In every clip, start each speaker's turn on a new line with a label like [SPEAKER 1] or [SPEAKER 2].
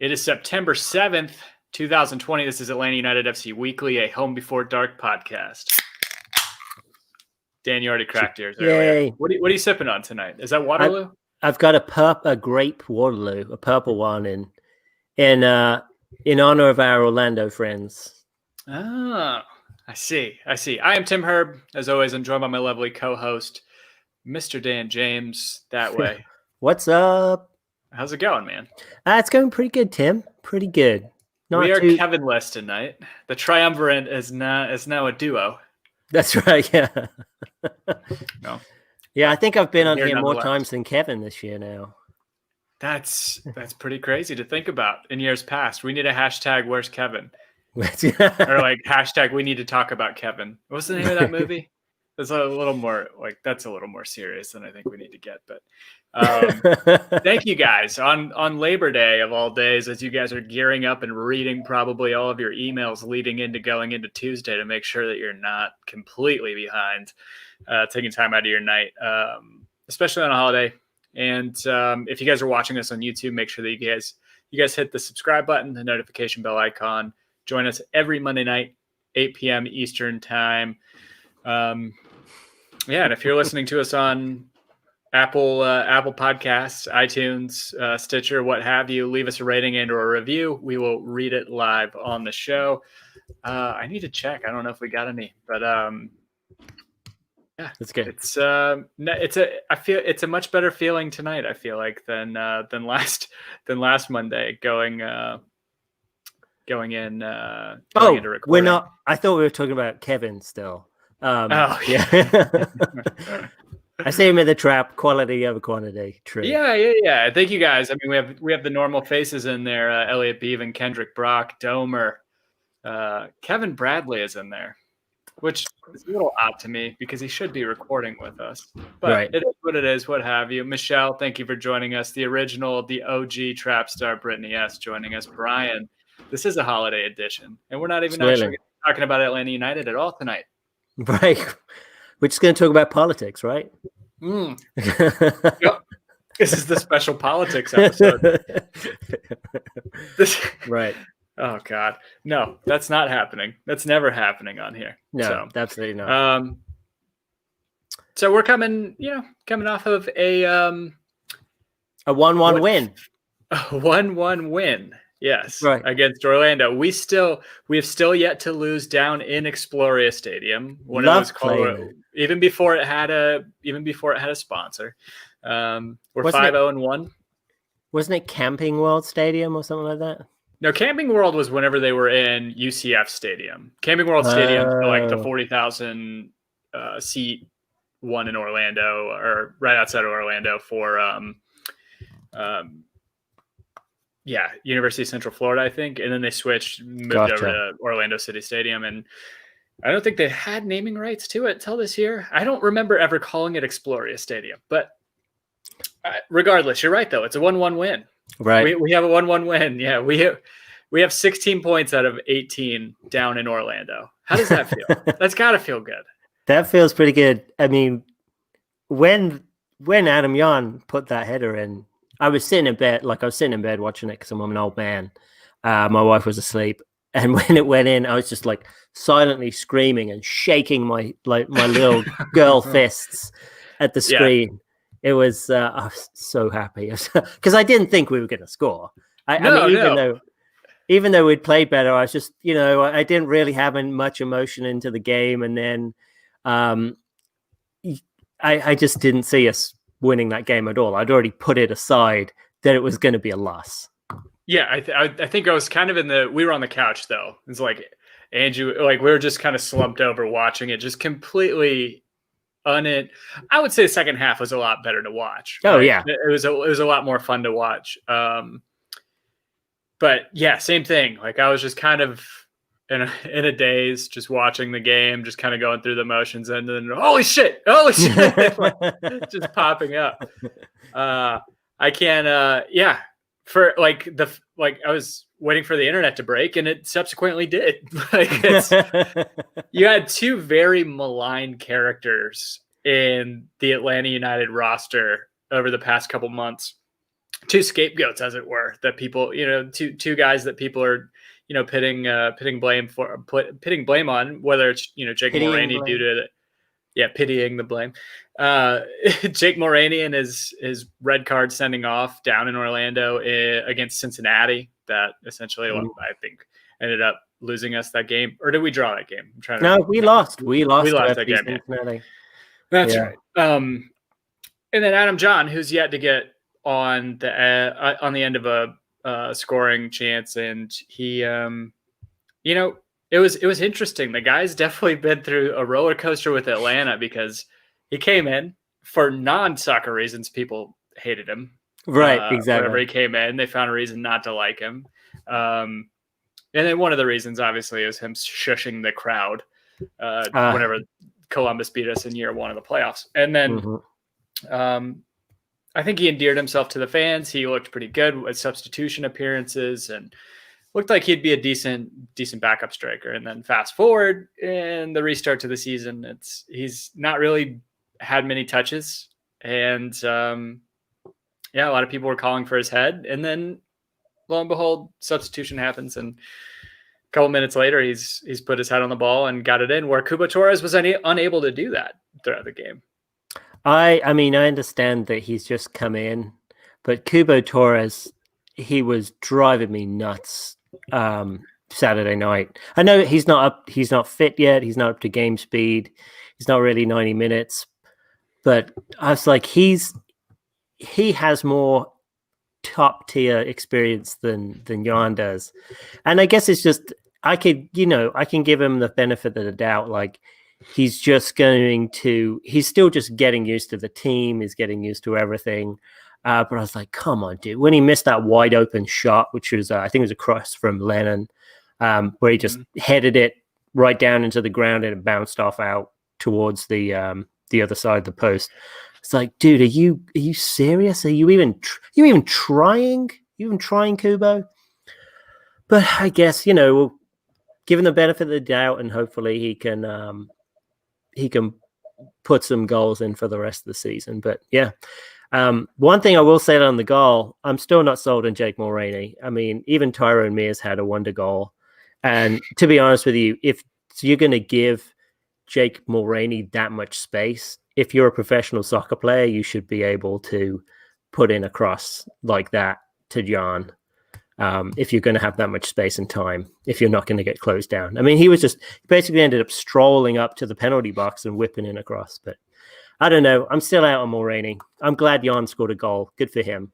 [SPEAKER 1] It is September 7th, 2020. This is Atlanta United FC Weekly, a Home Before Dark podcast. Dan, you already cracked yours earlier. What are you sipping on tonight? Is that Waterloo?
[SPEAKER 2] I've got a grape Waterloo, a purple one in honor of our Orlando friends.
[SPEAKER 1] Oh, I see. I am Tim Herb. As always, I'm joined by my lovely co-host, Mr. Dan James, that way.
[SPEAKER 2] What's up?
[SPEAKER 1] How's it going, man?
[SPEAKER 2] It's going pretty good, Tim. Pretty good.
[SPEAKER 1] We are Kevin-less tonight. The triumvirate is now a duo.
[SPEAKER 2] That's right, yeah.
[SPEAKER 1] No.
[SPEAKER 2] Yeah, I think I've been on here more times than Kevin this year now.
[SPEAKER 1] That's pretty crazy to think about in years past. We need a hashtag, where's Kevin? Or like hashtag, we need to talk about Kevin. What's the name of that movie? That's a little more serious than I think we need to get. But thank you guys on Labor Day of all days, as you guys are gearing up and reading probably all of your emails leading into going into Tuesday to make sure that you're not completely behind, taking time out of your night, especially on a holiday. And if you guys are watching us on YouTube, make sure that you guys hit the subscribe button, the notification bell icon. Join us every Monday night, 8 p.m. Eastern time. And if you're listening to us on Apple Podcasts, iTunes, Stitcher, what have you, leave us a rating and or a review. We will read it live on the show. I need to check. I don't know if we got any, but yeah,
[SPEAKER 2] that's good.
[SPEAKER 1] It's a much better feeling tonight, I feel like, than last Monday going into recording.
[SPEAKER 2] We're not. I thought we were talking about Kevin still.
[SPEAKER 1] Yeah.
[SPEAKER 2] I see him in the trap, quality over quantity. True.
[SPEAKER 1] Yeah. Thank you guys. I mean, we have the normal faces in there. Elliot Beaven, Kendrick Brock, Domer, Kevin Bradley is in there, which is a little odd to me because he should be recording with us. But right. It is what it is, what have you. Michelle, thank you for joining us. The original, the OG trap star, Brittany S. joining us. Brian, this is a holiday edition, and we're not even actually talking about Atlanta United at all tonight.
[SPEAKER 2] Right. We're just going to talk about politics, right?
[SPEAKER 1] Yep. This is the special politics episode.
[SPEAKER 2] Right.
[SPEAKER 1] Oh, God. No, that's not happening. That's never happening on here.
[SPEAKER 2] No, absolutely not.
[SPEAKER 1] So we're coming off of a
[SPEAKER 2] 1-1 win.
[SPEAKER 1] A 1-1 win. Yes,
[SPEAKER 2] right.
[SPEAKER 1] Against Orlando. We have still yet to lose down in Exploria Stadium when it was called, even before it had a sponsor. We're 5-0-1.
[SPEAKER 2] Wasn't it Camping World Stadium or something like that?
[SPEAKER 1] No, Camping World was whenever they were in UCF Stadium. Camping World Stadium, like the 40,000 seat one in Orlando, or right outside of Orlando for University of Central Florida, I think. And then they moved over to Orlando City Stadium. And I don't think they had naming rights to it till this year. I don't remember ever calling it Exploria Stadium. But regardless, you're right, though. It's a 1-1 win.
[SPEAKER 2] Right.
[SPEAKER 1] We have a 1-1 win. Yeah, we have 16 points out of 18 down in Orlando. How does that feel? That's got to feel good.
[SPEAKER 2] That feels pretty good. I mean, when Adam Yan put that header in, I was sitting in bed watching it because I'm an old man. My wife was asleep. And when it went in, I was just like silently screaming and shaking my little girl fists at the screen. Yeah. It was, I was so happy because I didn't think we were going to score. Even though we'd played better, I was just, I didn't really have much emotion into the game. And then I just didn't see us winning that game at all. I'd already put it aside that it was going to be a loss.
[SPEAKER 1] Yeah, I think I was kind of we were on the couch though. It's like Andrew, we were just kind of slumped over watching it, just completely I would say the second half was a lot better to watch.
[SPEAKER 2] Right? Oh yeah,
[SPEAKER 1] it was a lot more fun to watch. But yeah, same thing. Like I was just kind of in a daze, just watching the game, just kind of going through the motions, and then holy shit, just popping up. I can't. For I was waiting for the internet to break, and it subsequently did. You had two very maligned characters in the Atlanta United roster over the past couple months. two scapegoats, as it were, that people, two guys that people are, pitting blame on, whether it's, Jake Mulroney due to, pitying the blame. Jake Mulroney and his red card sending off down in Orlando against Cincinnati, that essentially, I think, ended up losing us that game. Or did we draw that game? I'm trying to.
[SPEAKER 2] No, we lost. We lost
[SPEAKER 1] that game.
[SPEAKER 2] Cincinnati.
[SPEAKER 1] That's right. And then Adam John, who's yet to get on the end of a scoring chance, and he, it was interesting. The guy's definitely been through a roller coaster with Atlanta, because he came in for non-soccer reasons. People hated him,
[SPEAKER 2] right? Exactly.
[SPEAKER 1] Whenever he came in, they found a reason not to like him. And then one of the reasons, obviously, is him shushing the crowd whenever Columbus beat us in year 1 of the playoffs. And then I think he endeared himself to the fans. He looked pretty good with substitution appearances and looked like he'd be a decent backup striker. And then fast forward in the restart to the season, he's not really had many touches. And a lot of people were calling for his head. And then lo and behold, substitution happens, and a couple minutes later, he's put his head on the ball and got it in, where Cubo Torres was unable to do that throughout the game.
[SPEAKER 2] I mean, I understand that he's just come in, but Cubo Torres, he was driving me nuts Saturday night. I know he's not fit yet. He's not up to game speed. He's not really 90 minutes, but I was like, he has more top tier experience than Jan does. And I guess it's just, I can give him the benefit of the doubt. Like, he's still just getting used to the team. He's getting used to everything. But I was like, come on, dude. When he missed that wide open shot, which was, I think it was a cross from Lennon, where he just headed it right down into the ground and it bounced off out towards the other side of the post. It's like, dude, are you serious? Are you even trying? Kubo? But I guess, we'll give him the benefit of the doubt, and hopefully he can put some goals in for the rest of the season. But yeah. One thing I will say on the goal, I'm still not sold on Jake Mulroney. I mean, even Tyrone Mears had a wonder goal. And to be honest with you, if you're going to give Jake Mulroney that much space, if you're a professional soccer player, you should be able to put in a cross like that to John. If you're going to have that much space and time, if you're not going to get closed down. I mean, he basically ended up strolling up to the penalty box and whipping in a cross. But I don't know. I'm still out on Mulroney. I'm glad Jan scored a goal. Good for him.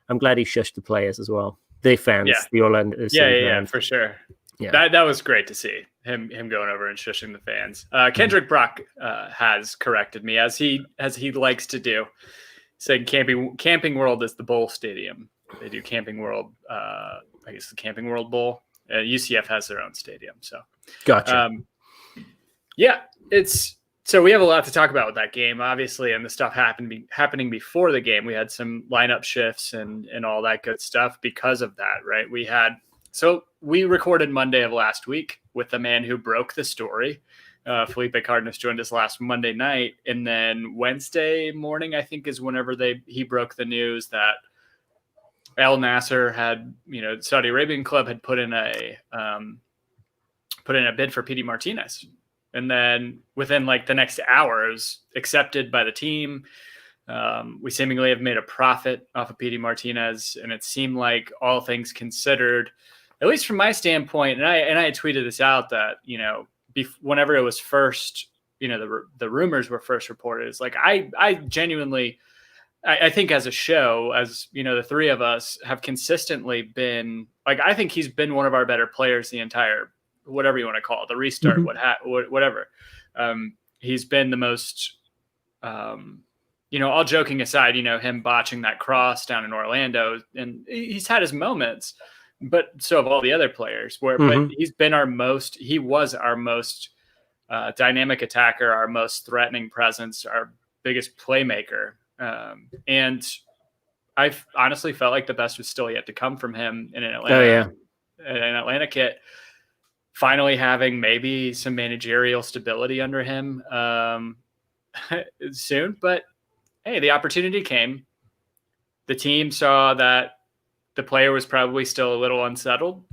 [SPEAKER 2] I'm glad he shushed the players as well. The fans, the Orlando.
[SPEAKER 1] Yeah, for sure. Yeah, that was great to see him going over and shushing the fans. Kendrick Brock has corrected me, as he likes to do, saying Camping World is the bowl stadium. They do Camping World. I guess the Camping World Bowl. UCF has their own stadium. So
[SPEAKER 2] gotcha.
[SPEAKER 1] So we have a lot to talk about with that game, obviously, and the stuff happening before the game. We had some lineup shifts and all that good stuff because of that, right? We recorded Monday of last week with the man who broke the story. Felipe Cardenas joined us last Monday night, and then Wednesday morning, I think, is whenever he broke the news that Al Nasser had, Saudi Arabian club had put in a bid for PD Martinez. And then within the next hour, it was accepted by the team. We seemingly have made a profit off of PD Martinez. And it seemed like, all things considered, at least from my standpoint, and I had tweeted this out, that, whenever it was first, the rumors were first reported, it's like, I genuinely, I think as a show, as, the three of us have consistently been, I think he's been one of our better players the entire, whatever you want to call it, the restart, whatever. He's been the most, all joking aside, him botching that cross down in Orlando, and he's had his moments, but so have all the other players but he was our most dynamic attacker, our most threatening presence, our biggest playmaker. And I honestly felt like the best was still yet to come from him in an Atlanta kit. Finally having maybe some managerial stability under him soon. But hey, the opportunity came. the team saw that the player was probably still a little unsettled.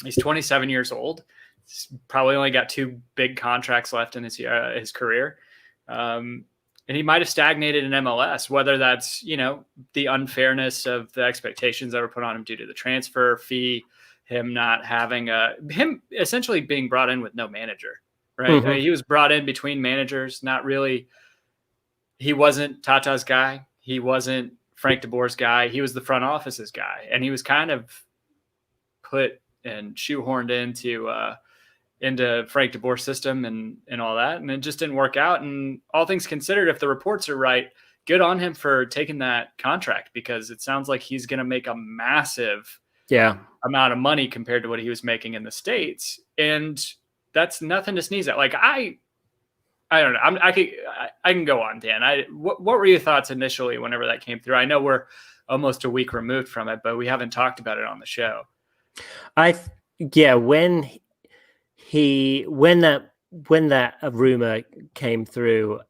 [SPEAKER 1] He's 27 years old. He's probably only got 2 big contracts left in his career. And he might have stagnated in MLS, whether that's, the unfairness of the expectations that were put on him due to the transfer fee, him not having him essentially being brought in with no manager, right?
[SPEAKER 2] Mm-hmm.
[SPEAKER 1] I mean, he was brought in between managers, not really. He wasn't Tata's guy. He wasn't Frank de Boer's guy. He was the front office's guy. And he was kind of put and shoehorned into Frank de Boer's system and all that. And it just didn't work out. And all things considered, if the reports are right, good on him for taking that contract, because it sounds like he's going to make a massive amount of money compared to what he was making in the States. And that's nothing to sneeze at. Like, I don't know. I can go on, Dan. What were your thoughts initially whenever that came through? I know we're almost a week removed from it, but we haven't talked about it on the show.
[SPEAKER 2] When that rumor came through,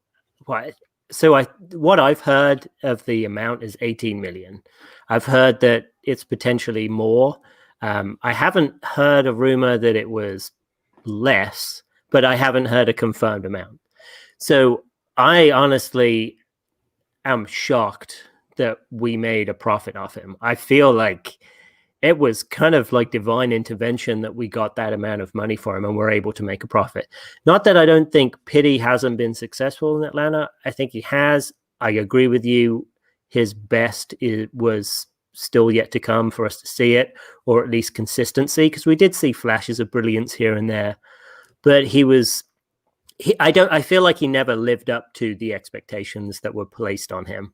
[SPEAKER 2] what I've heard of the amount is 18 million. I've heard that it's potentially more. I haven't heard a rumor that it was less, but I haven't heard a confirmed amount. So I honestly am shocked that we made a profit off him. I feel like it was kind of like divine intervention that we got that amount of money for him and we're able to make a profit. Not that I don't think Pitti hasn't been successful in Atlanta. I think he has. I agree with you. His best was still yet to come for us to see it, or at least consistency, because we did see flashes of brilliance here and there. But I feel like he never lived up to the expectations that were placed on him.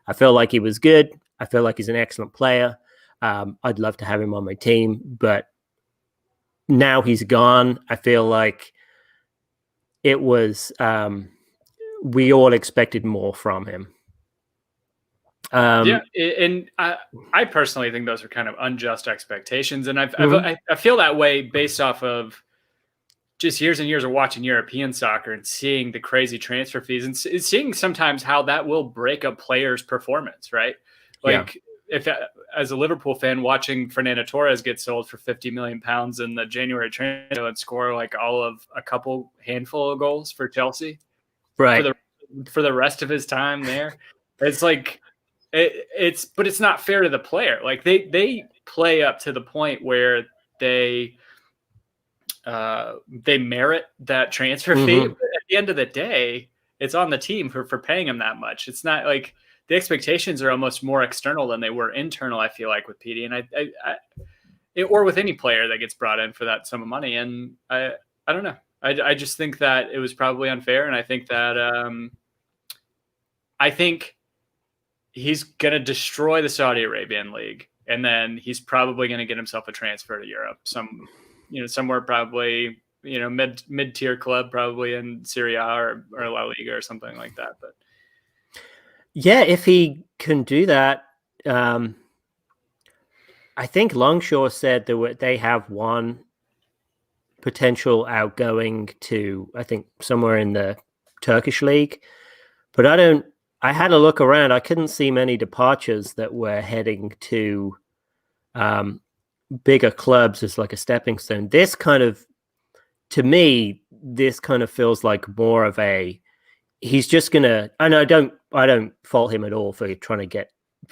[SPEAKER 2] I feel like he was good. I feel like he's an excellent player. I'd love to have him on my team, but now he's gone. I feel like it was, we all expected more from him.
[SPEAKER 1] And I personally think those are kind of unjust expectations. And I feel that way based off of just years and years of watching European soccer and seeing the crazy transfer fees and seeing sometimes how that will break a player's performance, right? Like, if as a Liverpool fan watching Fernando Torres get sold for £50 million in the January transfer and score like a couple handful of goals for Chelsea,
[SPEAKER 2] right?
[SPEAKER 1] For the rest of his time there, it's like but it's not fair to the player. Like they play up to the point where they merit that transfer fee. But at the end of the day, it's on the team for paying him that much. It's not like the expectations are almost more external than they were internal, I feel like, with Pitti. And or with any player that gets brought in for that sum of money. And I don't know. I just think that it was probably unfair. And I think that I think he's going to destroy the Saudi Arabian league. And then he's probably going to get himself a transfer to Europe. Somewhere probably, mid-tier club, probably in Serie A or La Liga or something like that. But
[SPEAKER 2] yeah, if he can do that, I think Longshore said that they have one potential outgoing to, I think, somewhere in the Turkish league. But I had a look around. I couldn't see many departures that were heading to bigger clubs as like a stepping stone. To me, this kind of feels like more of he's just gonna. And I don't fault him at all for trying to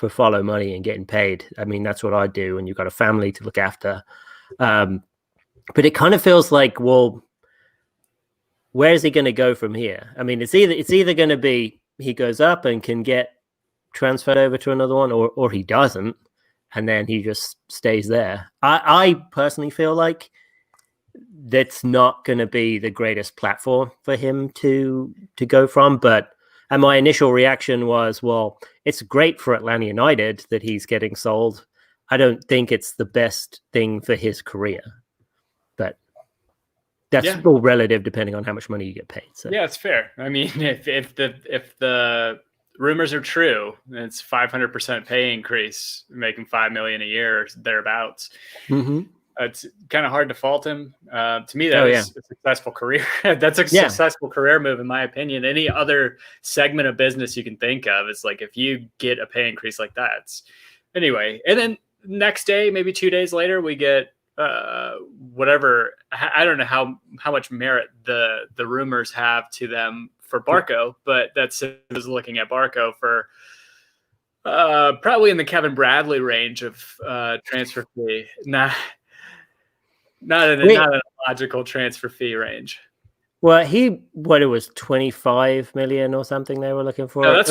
[SPEAKER 2] follow money and getting paid. I mean, that's what I do, and you've got a family to look after. But it kind of feels like, well, where's he going to go from here? I mean, it's either going to be he goes up and can get transferred over to another one, or he doesn't, and then he just stays there. I personally feel like that's not going to be the greatest platform for him to go from. And my initial reaction was, well, it's great for Atlanta United that he's getting sold. I don't think it's the best thing for his career, but that's all relative depending on how much money you get paid. So
[SPEAKER 1] yeah, it's fair. I mean, if the rumors are true, it's 500% pay increase, making $5 million a year or thereabouts.
[SPEAKER 2] Mm-hmm.
[SPEAKER 1] It's kind of hard to fault him. To me, that is a successful career. That's a successful career move, in my opinion. Any other segment of business you can think of, it's like if you get a pay increase like that. Anyway, and then next day, maybe 2 days later, we get whatever. I don't know how much merit the rumors have to them for Barco, but that's was looking at Barco for probably in the Kevin Bradley range of transfer fee. Not in a logical transfer fee range.
[SPEAKER 2] Well, it was 25 million or something they were looking for.
[SPEAKER 1] No, that's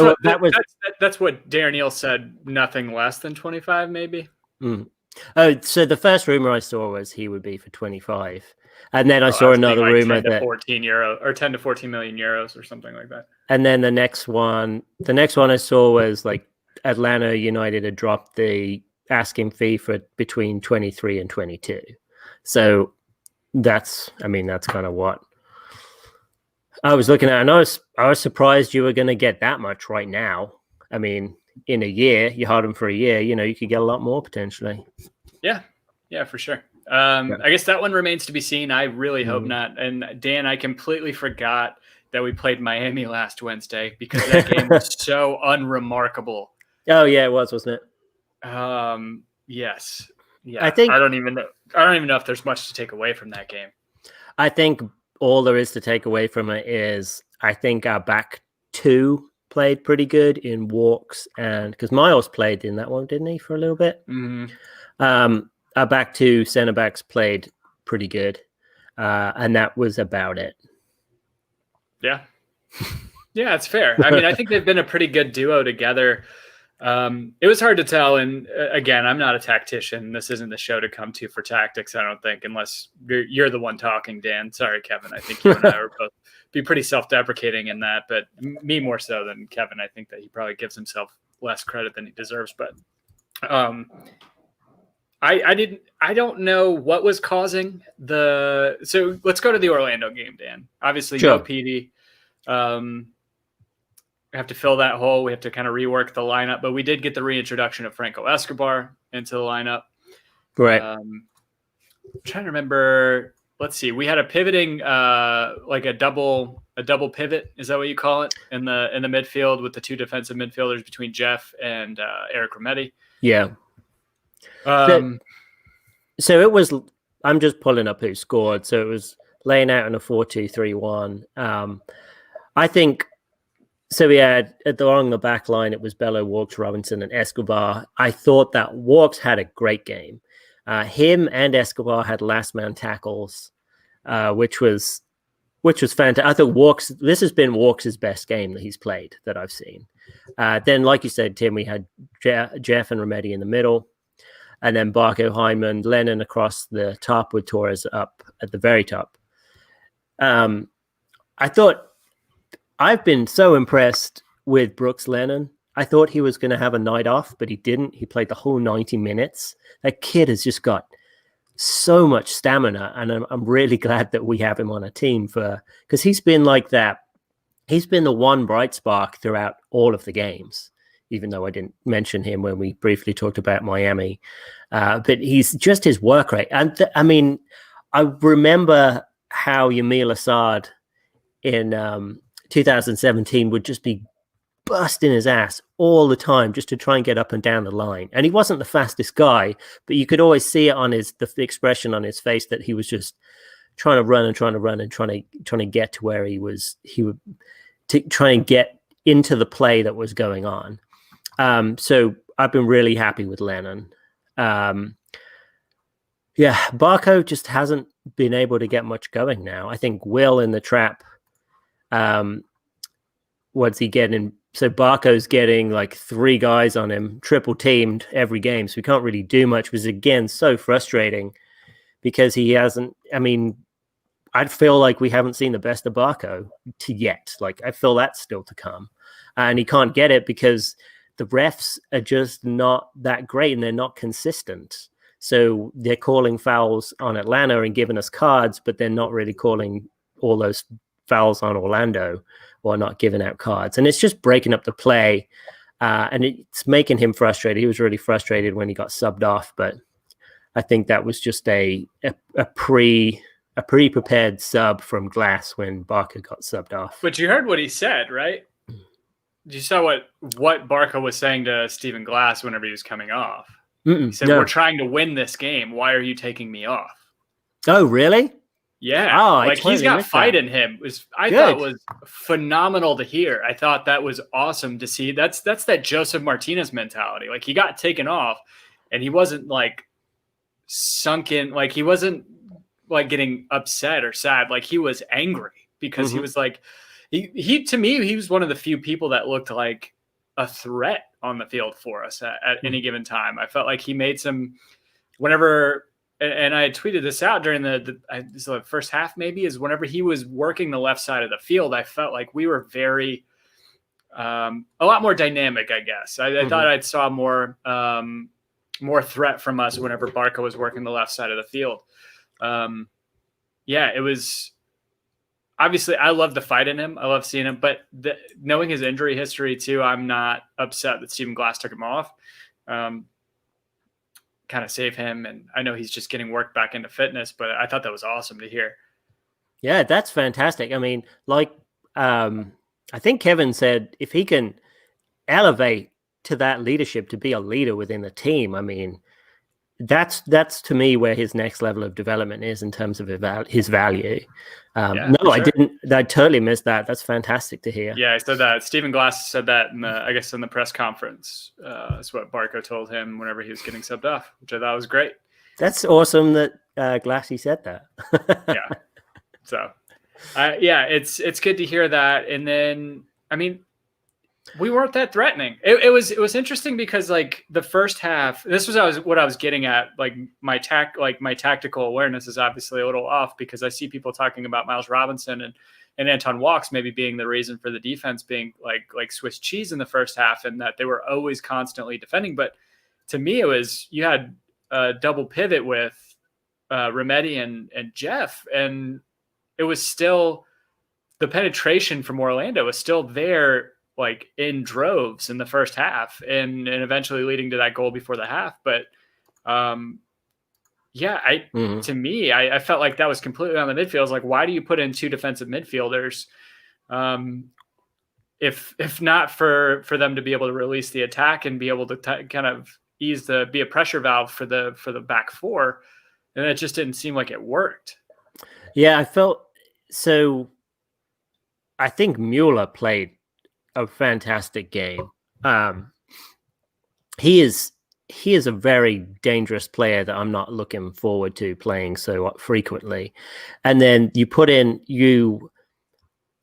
[SPEAKER 1] what Darren Neal said. Nothing less than 25, maybe.
[SPEAKER 2] Mm. Oh, so the first rumor I saw was he would be for 25, and then I saw another rumor that
[SPEAKER 1] 14 euro or 10 to 14 million euros or something like that.
[SPEAKER 2] And then the next one I saw was like Atlanta United had dropped the asking fee for between 23 and 22. So that's kind of what I was looking at, and I was surprised you were going to get that much right now. I mean, in a year, you hold him for a year, you could get a lot more potentially.
[SPEAKER 1] Yeah, for sure. I guess that one remains to be seen. I really hope not. And Dan, I completely forgot that we played Miami last Wednesday because that game was so unremarkable.
[SPEAKER 2] Oh yeah, it was, wasn't
[SPEAKER 1] it? Yes. Yeah.
[SPEAKER 2] I don't
[SPEAKER 1] even know if there's much to take away from that game.
[SPEAKER 2] I think all there is to take away from it is I think our back two played pretty good in walks, and because Miles played in that one, didn't he, for a little bit?
[SPEAKER 1] Mm-hmm.
[SPEAKER 2] Our back two center backs played pretty good, and that was about it.
[SPEAKER 1] Yeah, it's fair. I mean, I think they've been a pretty good duo together. It was hard to tell, and again, I'm not a tactician. This isn't the show to come to for tactics, I don't think, unless you're the one talking, Dan. Sorry, Kevin. I think you and I are both be pretty self-deprecating in that, but me more so than Kevin. I think that he probably gives himself less credit than he deserves. But I don't know what was causing the. So let's go to the Orlando game, Dan. Obviously,
[SPEAKER 2] sure.
[SPEAKER 1] No PD. We have to fill that hole. We have to kind of rework the lineup, but we did get the reintroduction of Franco Escobar into the lineup.
[SPEAKER 2] Right.
[SPEAKER 1] I'm trying to remember. Let's see. We had a pivoting, like a double pivot. Is that what you call it in the midfield with the two defensive midfielders between Jeff and Eric Rometti?
[SPEAKER 2] Yeah. So it was. I'm just pulling up who scored. So it was laying out in a 4-2-3-1. I think. So we had along the back line, it was Bello, Walks, Robinson, and Escobar. I thought that Walks had a great game. Him and Escobar had last man tackles, which was fantastic. I thought Walks. This has been Walks' best game that he's played that I've seen. Then, like you said, Tim, we had Jeff and Rometti in the middle, and then Barco, Hyman, Lennon across the top with Torres up at the very top. I thought. I've been so impressed with Brooks Lennon. I thought he was going to have a night off, but he didn't. He played the whole 90 minutes. That kid has just got so much stamina, and I'm really glad that we have him on a team because he's been like that. He's been the one bright spark throughout all of the games, even though I didn't mention him when we briefly talked about Miami. But he's just his work rate. And I remember how Yamil Assad in 2017 would just be busting his ass all the time just to try and get up and down the line. And he wasn't the fastest guy, but you could always see it on the expression on his face that he was just trying to run and trying to get to where he would try and get into the play that was going on. So I've been really happy with Lennon. Barco just hasn't been able to get much going now. I think Will in the trap. What's he getting? So Barco's getting like 3 guys on him, triple teamed every game. So we can't really do much, which is again so frustrating because he hasn't. I mean, I feel like we haven't seen the best of Barco yet. Like I feel that's still to come, and he can't get it because the refs are just not that great and they're not consistent. So they're calling fouls on Atlanta and giving us cards, but they're not really calling all those fouls on Orlando or not giving out cards, and it's just breaking up the play, and it's making him frustrated. He was really frustrated when he got subbed off, but I think that was just a pre-prepared sub from Glass when Barker got subbed off.
[SPEAKER 1] But you heard what he said, right? You saw what Barker was saying to Stephen Glass whenever he was coming off. He said, "We're trying to win this game. Why are you taking me off?"
[SPEAKER 2] Oh, really?
[SPEAKER 1] Yeah.
[SPEAKER 2] Oh,
[SPEAKER 1] like he's got fight in him. I thought was phenomenal to hear. I thought that was awesome to see. That's that Joseph Martinez mentality. Like he got taken off and he wasn't like sunken. Like he wasn't like getting upset or sad. Like he was angry because he was like, he to me, he was one of the few people that looked like a threat on the field for us at any given time. I felt like he made some whenever, and I tweeted this out during the first half, maybe, is whenever he was working the left side of the field, I felt like we were very, a lot more dynamic, I guess. I thought I saw more threat from us whenever Barca was working the left side of the field. Yeah, it was, obviously, I love the fight in him. I love seeing him, but knowing his injury history too, I'm not upset that Stephen Glass took him off. Kind of save him, and I know he's just getting worked back into fitness, but I thought that was awesome to hear.
[SPEAKER 2] Yeah, that's fantastic. I mean, like I think Kevin said, if he can elevate to that leadership, to be a leader within the team, I mean, that's to me where his next level of development is in terms of his value. I didn't. I totally missed that. That's fantastic to hear.
[SPEAKER 1] Yeah, I said that. Stephen Glass said that in the press conference. That's what Barco told him whenever he was getting subbed off, which I thought was great.
[SPEAKER 2] That's awesome that Glassy said that.
[SPEAKER 1] Yeah. So, it's good to hear that. And then, I mean, we weren't that threatening. It was interesting because like the first half, this was what I was getting at. Like my tactical awareness is obviously a little off because I see people talking about Miles Robinson and Anton Walks maybe being the reason for the defense being like Swiss cheese in the first half, and that they were always constantly defending. But to me, it was, you had a double pivot with Remedi and Jeff, and it was still, the penetration from Orlando was still there, like in droves in the first half, and eventually leading to that goal before the half. But to me, I felt like that was completely on the midfield. I was like, why do you put in two defensive midfielders? If not for them to be able to release the attack and be able to kind of be a pressure valve for the back four. And it just didn't seem like it worked.
[SPEAKER 2] Yeah, I felt so. I think Mueller played a fantastic game. He is a very dangerous player that I'm not looking forward to playing so frequently. And then you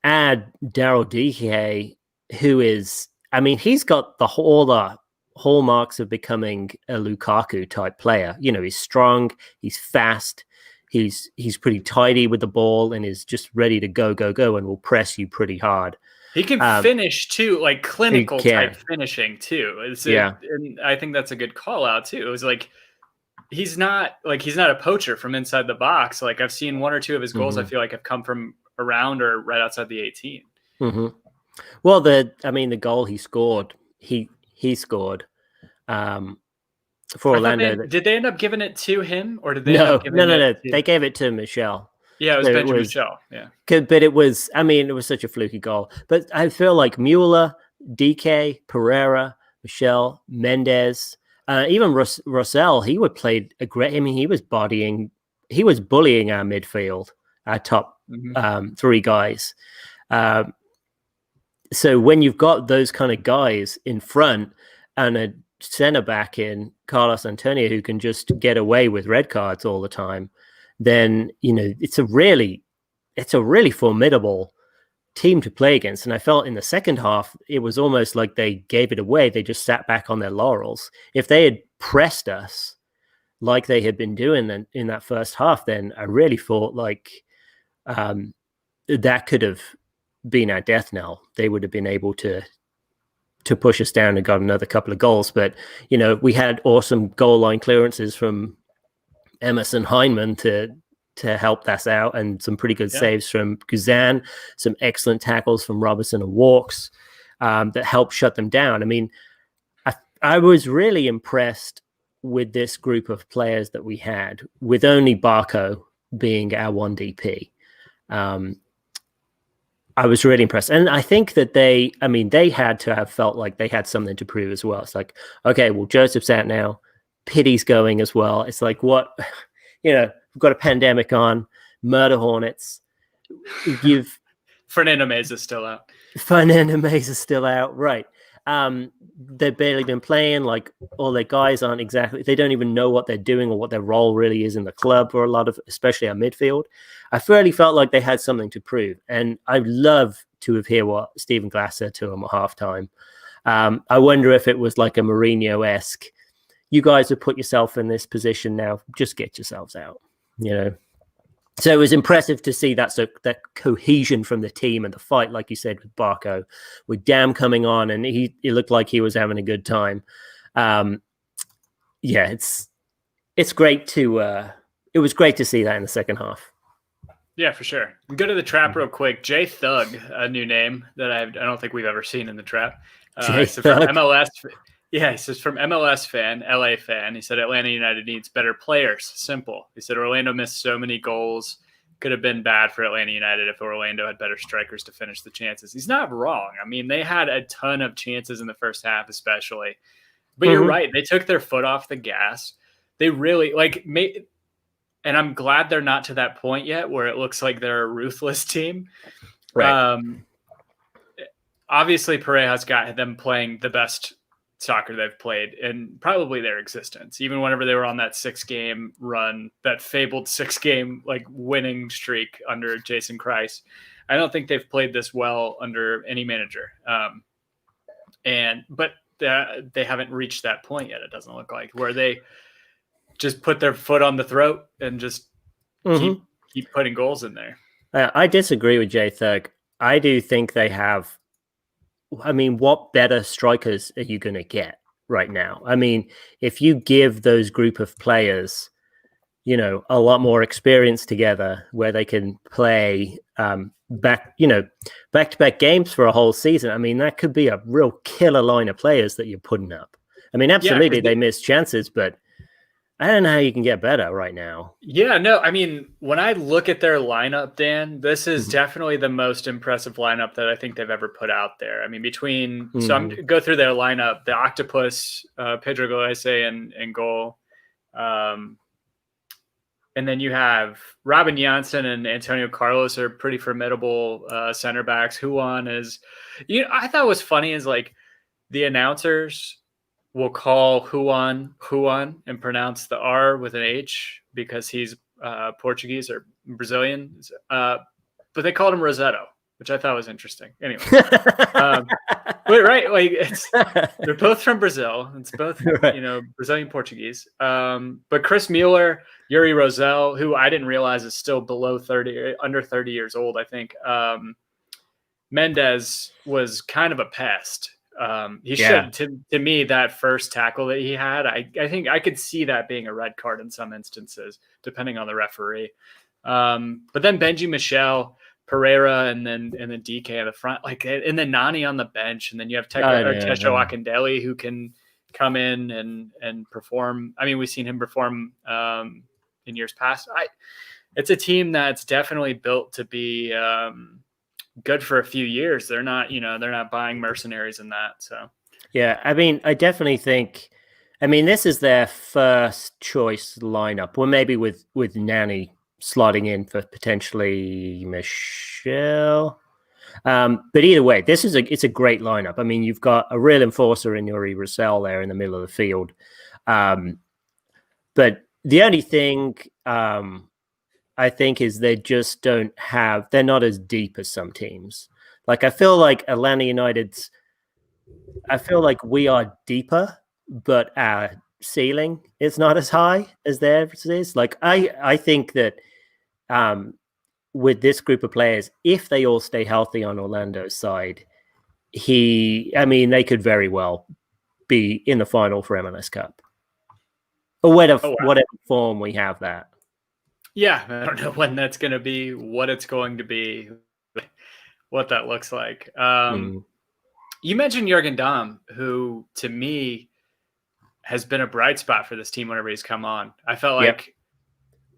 [SPEAKER 2] add Daryl Dike, who is, I mean, he's got all the hallmarks of becoming a Lukaku type player. You know, he's strong, he's fast, he's pretty tidy with the ball, and is just ready to go, and will press you pretty hard.
[SPEAKER 1] He can finish too, like clinical type finishing too. And I think that's a good call out too. It was like he's not a poacher from inside the box. Like I've seen one or two of his goals, I feel like have come from around or right outside the 18.
[SPEAKER 2] Well, the goal he scored, he scored for Orlando.
[SPEAKER 1] Did they end up giving it to him, or did they? No.
[SPEAKER 2] They gave it to Michel.
[SPEAKER 1] Yeah, it was Benjamin Michel. Yeah,
[SPEAKER 2] but it was such a fluky goal. But I feel like Mueller, DK, Pereira, Michel, Mendez, even Rossell, he would play a great. I mean, he was bullying our midfield, our top three guys. So when you've got those kind of guys in front and a center back in Carlos Antonio who can just get away with red cards all the time, then it's a really formidable team to play against. And I felt in the second half it was almost like they gave it away. They just sat back on their laurels. If they had pressed us like they had been doing in that first half, then I really thought like that could have been our death knell. They would have been able to push us down and got another couple of goals. But we had awesome goal line clearances from Emerson Heinemann to help us out, and some pretty good saves from Guzan, some excellent tackles from Robertson and Walks that helped shut them down. I mean, I was really impressed with this group of players that we had, with only Barco being our one DP, I was really impressed. And I think that they had to have felt like they had something to prove as well. It's like, okay, well, Joseph's out now. Pity's going as well. It's like, what, we've got a pandemic on, murder hornets.
[SPEAKER 1] Fernando Mesa's still out.
[SPEAKER 2] Fernando Mesa's still out, right. They've barely been playing. Like, all their guys aren't exactly, they don't even know what they're doing or what their role really is in the club, or a lot of, especially our midfield. I really felt like they had something to prove. And I'd love to have heard what Stephen Glass said to them at halftime. I wonder if it was like a Mourinho-esque, you guys have put yourself in this position now, just get yourselves out, So it was impressive to see that cohesion from the team and the fight, like you said, with Barco, with Dam coming on, and he looked like he was having a good time. It's great to it was great to see that in the second half.
[SPEAKER 1] Yeah, for sure. Go to the trap real quick. Jay Thug, a new name that I don't think we've ever seen in the trap.
[SPEAKER 2] Jay
[SPEAKER 1] so
[SPEAKER 2] Thug.
[SPEAKER 1] From MLS. Yeah, he says from MLS fan, LA fan. He said Atlanta United needs better players. Simple. He said Orlando missed so many goals. Could have been bad for Atlanta United if Orlando had better strikers to finish the chances. He's not wrong. I mean, they had a ton of chances in the first half, especially. But you're right. They took their foot off the gas. They really and I'm glad they're not to that point yet where it looks like they're a ruthless team.
[SPEAKER 2] Right.
[SPEAKER 1] Obviously, Pareja's got them playing the best soccer they've played in probably their existence. Even whenever they were on that 6-game run, that fabled 6-game winning streak under Jason Kreis, I don't think they've played this well under any manager. But they haven't reached that point yet. It doesn't look like, where they just put their foot on the throat and just keep putting goals in there.
[SPEAKER 2] I disagree with Jay Thug. I do think they have. I mean, what better strikers are you going to get right now? I mean, if you give those group of players, a lot more experience together, where they can play back-to-back games for a whole season, I mean, that could be a real killer line of players that you're putting up. I mean, absolutely, they missed chances, but I don't know how you can get better right now.
[SPEAKER 1] Yeah, no, I mean, when I look at their lineup, Dan, this is definitely the most impressive lineup that I think they've ever put out there. I mean, so I'm go through their lineup: the Octopus, Pedro Gallese in goal, and then you have Robin Janssen and Antonio Carlos are pretty formidable center backs. Juan is, I thought was funny is the announcers will call Juan and pronounce the R with an H because he's Portuguese or Brazilian. But they called him Rossetto, which I thought was interesting. Anyway, but right, they're both from Brazil. It's both Brazilian Portuguese. But Chris Mueller, Yuri Rosell, who I didn't realize is still below 30, under 30 years old, I think. Mendez was kind of a pest. He should, to me, that first tackle that he had, I think I could see that being a red card in some instances, depending on the referee. But then Benji Michel, Pereira, and then DK in the front, and then Nani on the bench, and then you have Tesho Akindele who can come in and perform. I mean, we've seen him perform in years past. It's a team that's definitely built to be good for a few years. They're not buying mercenaries in that. So
[SPEAKER 2] yeah, I mean, I definitely think, this is their first choice lineup. Well, maybe with Nani slotting in for potentially Michelle. But either way, it's a great lineup. I mean, you've got a real enforcer in Yuri Rosell there in the middle of the field. But the only thing I think is they're not as deep as some teams. I feel like Atlanta United's, I feel like we are deeper, but our ceiling is not as high as theirs is. I think that with this group of players, if they all stay healthy on Orlando's side, they could very well be in the final for MLS Cup. Or whatever form we have that.
[SPEAKER 1] Yeah, I don't know when that's going to be, what it's going to be, what that looks like. You mentioned Jürgen Damm, who to me has been a bright spot for this team whenever he's come on. I felt like,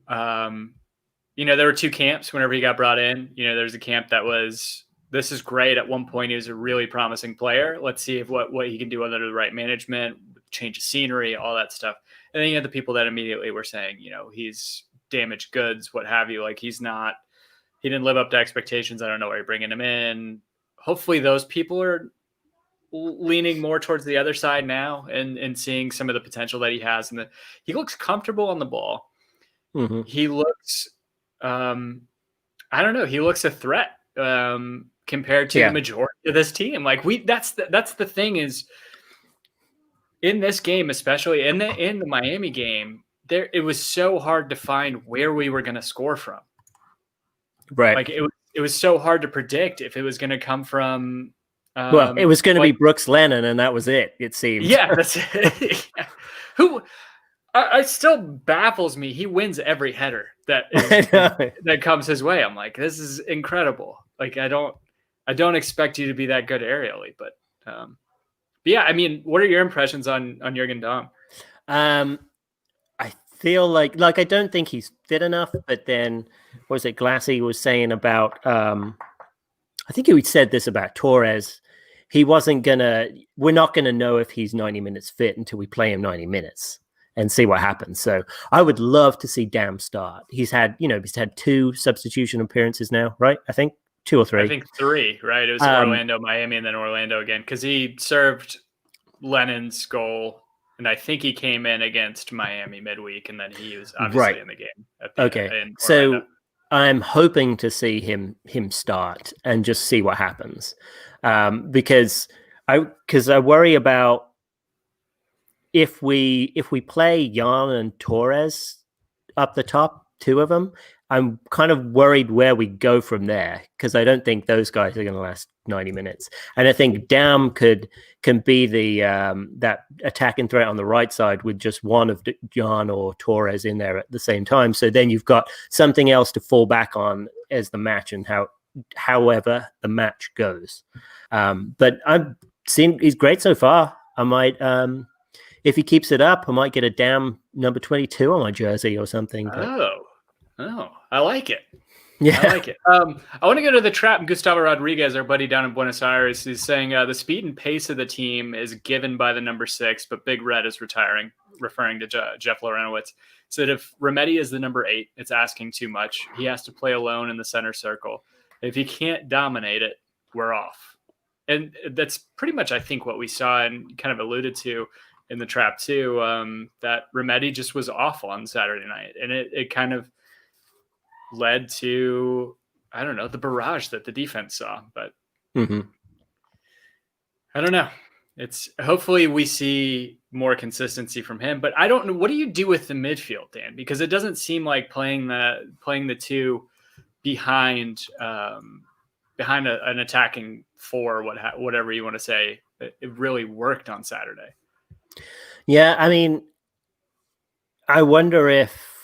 [SPEAKER 1] there were two camps whenever he got brought in. There's a camp that was, this is great. At one point, he was a really promising player. Let's see what he can do under the right management, change of scenery, all that stuff. And then you had the people that immediately were saying, he's damaged goods, what have you. Like he didn't live up to expectations. I don't know why you're bringing him in. Hopefully those people are leaning more towards the other side now and seeing some of the potential that he has. And he looks comfortable on the ball.
[SPEAKER 2] Mm-hmm.
[SPEAKER 1] He looks, I don't know. He looks a threat compared to the majority of this team. Like that's the thing is in this game, especially in the Miami game, it was so hard to find where we were going to score from.
[SPEAKER 2] Right.
[SPEAKER 1] Like it was so hard to predict if it was going to come from.
[SPEAKER 2] Well, it was going to be Brooks Lennon, and that was it. It seems.
[SPEAKER 1] Yeah, that's it. Who I still baffles me. He wins every header that comes his way. I'm like, this is incredible. Like I don't expect you to be that good aerially, but yeah. I mean, what are your impressions on Jürgen Damm?
[SPEAKER 2] I feel like I don't think he's fit enough. But then, what was it? Glassy was saying about. I think he said this about Torres. We're not gonna know if he's 90 minutes fit until we play him 90 minutes and see what happens. So I would love to see Damm start. He's had 2 substitution appearances now, right? I think 2 or 3.
[SPEAKER 1] I think 3, right? It was Orlando, Miami, and then Orlando again, because he served Lennon's goal, and I think he came in against Miami midweek, and then he was obviously in the game.
[SPEAKER 2] So I'm hoping to see him start and just see what happens, because I worry about if we play Jan and Torres up the top, 2 of them. I'm kind of worried where we go from there, because I don't think those guys are going to last 90 minutes. And I think Damm can be the that attacking threat on the right side with just one of Jan or Torres in there at the same time. So then you've got something else to fall back on as the match and however the match goes. But I've seen he's great so far. I might, if he keeps it up, I might get a Damm number 22 on my jersey or something. But...
[SPEAKER 1] Oh, I like it.
[SPEAKER 2] Yeah,
[SPEAKER 1] I like it. I want to go to the trap. Gustavo Rodriguez, our buddy down in Buenos Aires, is saying the speed and pace of the team is given by the number 6, but Big Red is retiring, referring to Jeff Lorenowitz. Said if Remedi is the number 8, it's asking too much. He has to play alone in the center circle. If he can't dominate it, we're off. And that's pretty much, I think, what we saw and kind of alluded to in the trap too, that Remedi just was awful on Saturday night. And it kind of led to, I don't know, the barrage that the defense saw, but I don't know. It's hopefully we see more consistency from him, but I don't know. What do you do with the midfield, Dan? Because it doesn't seem like playing the 2 behind an attacking 4, whatever you want to say, it really worked on Saturday.
[SPEAKER 2] Yeah. I mean, I wonder if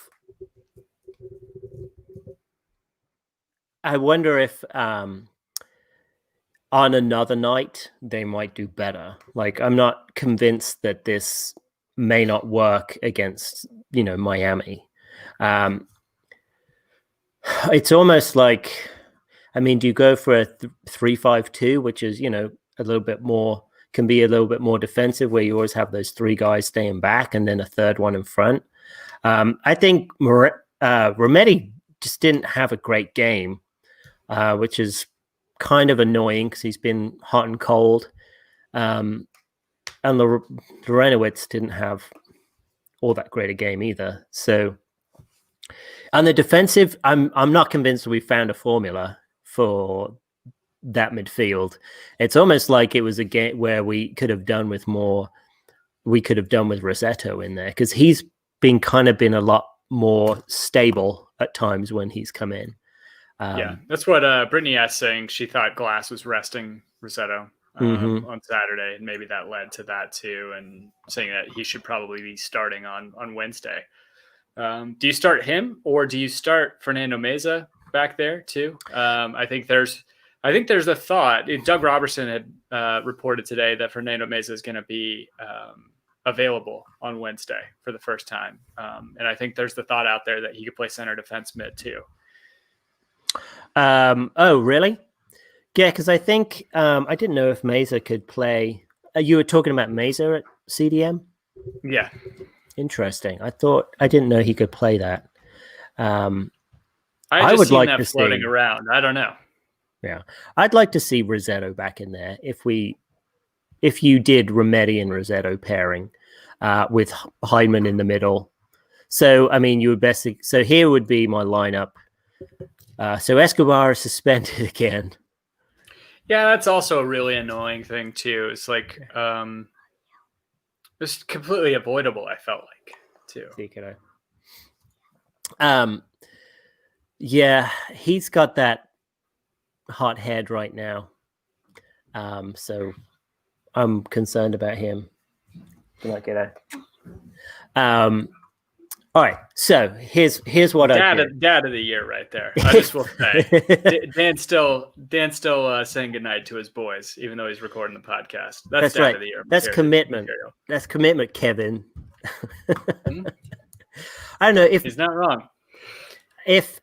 [SPEAKER 2] on another night they might do better. Like, I'm not convinced that this may not work against, Miami. It's almost like, I mean, do you go for a 3-5-2, which is, a little bit more, can be a little bit more defensive, where you always have those 3 guys staying back and then a third one in front? I think Remedi just didn't have a great game. Which is kind of annoying because he's been hot and cold. And Lorenowitz didn't have all that great a game either. So, on the defensive, I'm not convinced we found a formula for that midfield. It's almost like it was a game where we could have done with more. We could have done with Rossetto in there, because he's been a lot more stable at times when he's come in.
[SPEAKER 1] Yeah, that's what Brittany asked, saying she thought Glass was resting Rossetto on Saturday, and maybe that led to that too, and saying that he should probably be starting on Wednesday. Do you start him, or do you start Fernando Meza back there too? I think there's a thought. Doug Robertson had reported today that Fernando Meza is going to be available on Wednesday for the first time. And I think there's the thought out there that he could play center, defense, mid too.
[SPEAKER 2] Oh, really? Yeah, because I think I didn't know if Meza could play. You were talking about Meza at CDM?
[SPEAKER 1] Yeah.
[SPEAKER 2] Interesting. I didn't know he could play that.
[SPEAKER 1] I would like that floating around. I don't know.
[SPEAKER 2] Yeah, I'd like to see Rossetto back in there if you did Remedi and Rossetto pairing with Hyndman in the middle. So I mean, you would best. So here would be my lineup. So Escobar is suspended again.
[SPEAKER 1] Yeah, that's also a really annoying thing too. It's like it's completely avoidable. I felt like too.
[SPEAKER 2] Yeah, he's got that hot head right now. So I'm concerned about him. All right, so here's what
[SPEAKER 1] dad of the year right there. I just will say Dan's still saying goodnight to his boys, even though he's recording the podcast. That's dad
[SPEAKER 2] right.
[SPEAKER 1] of the year.
[SPEAKER 2] That's commitment. That's commitment, Kevin. I don't know if
[SPEAKER 1] he's not wrong.
[SPEAKER 2] If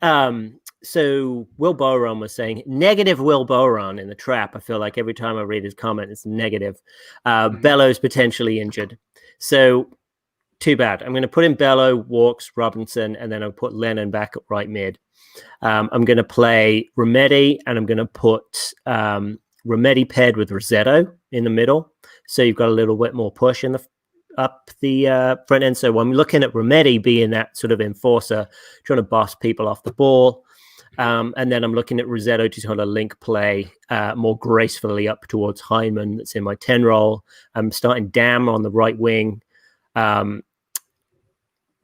[SPEAKER 2] so Will Boron was saying negative Will Boron in the trap. I feel like every time I read his comment, it's negative. Bellows potentially injured. So too bad. I'm going to put in Bello, Walks, Robinson, and then I'll put Lennon back at right mid. I'm going to play Remedi, and I'm going to put Remedi paired with Rossetto in the middle. So you've got a little bit more push in up the front end. So I'm looking at Remedi being that sort of enforcer, trying to boss people off the ball. And then I'm looking at Rossetto to sort of link play more gracefully up towards Hyndman. That's in my 10 role. I'm starting Dam on the right wing.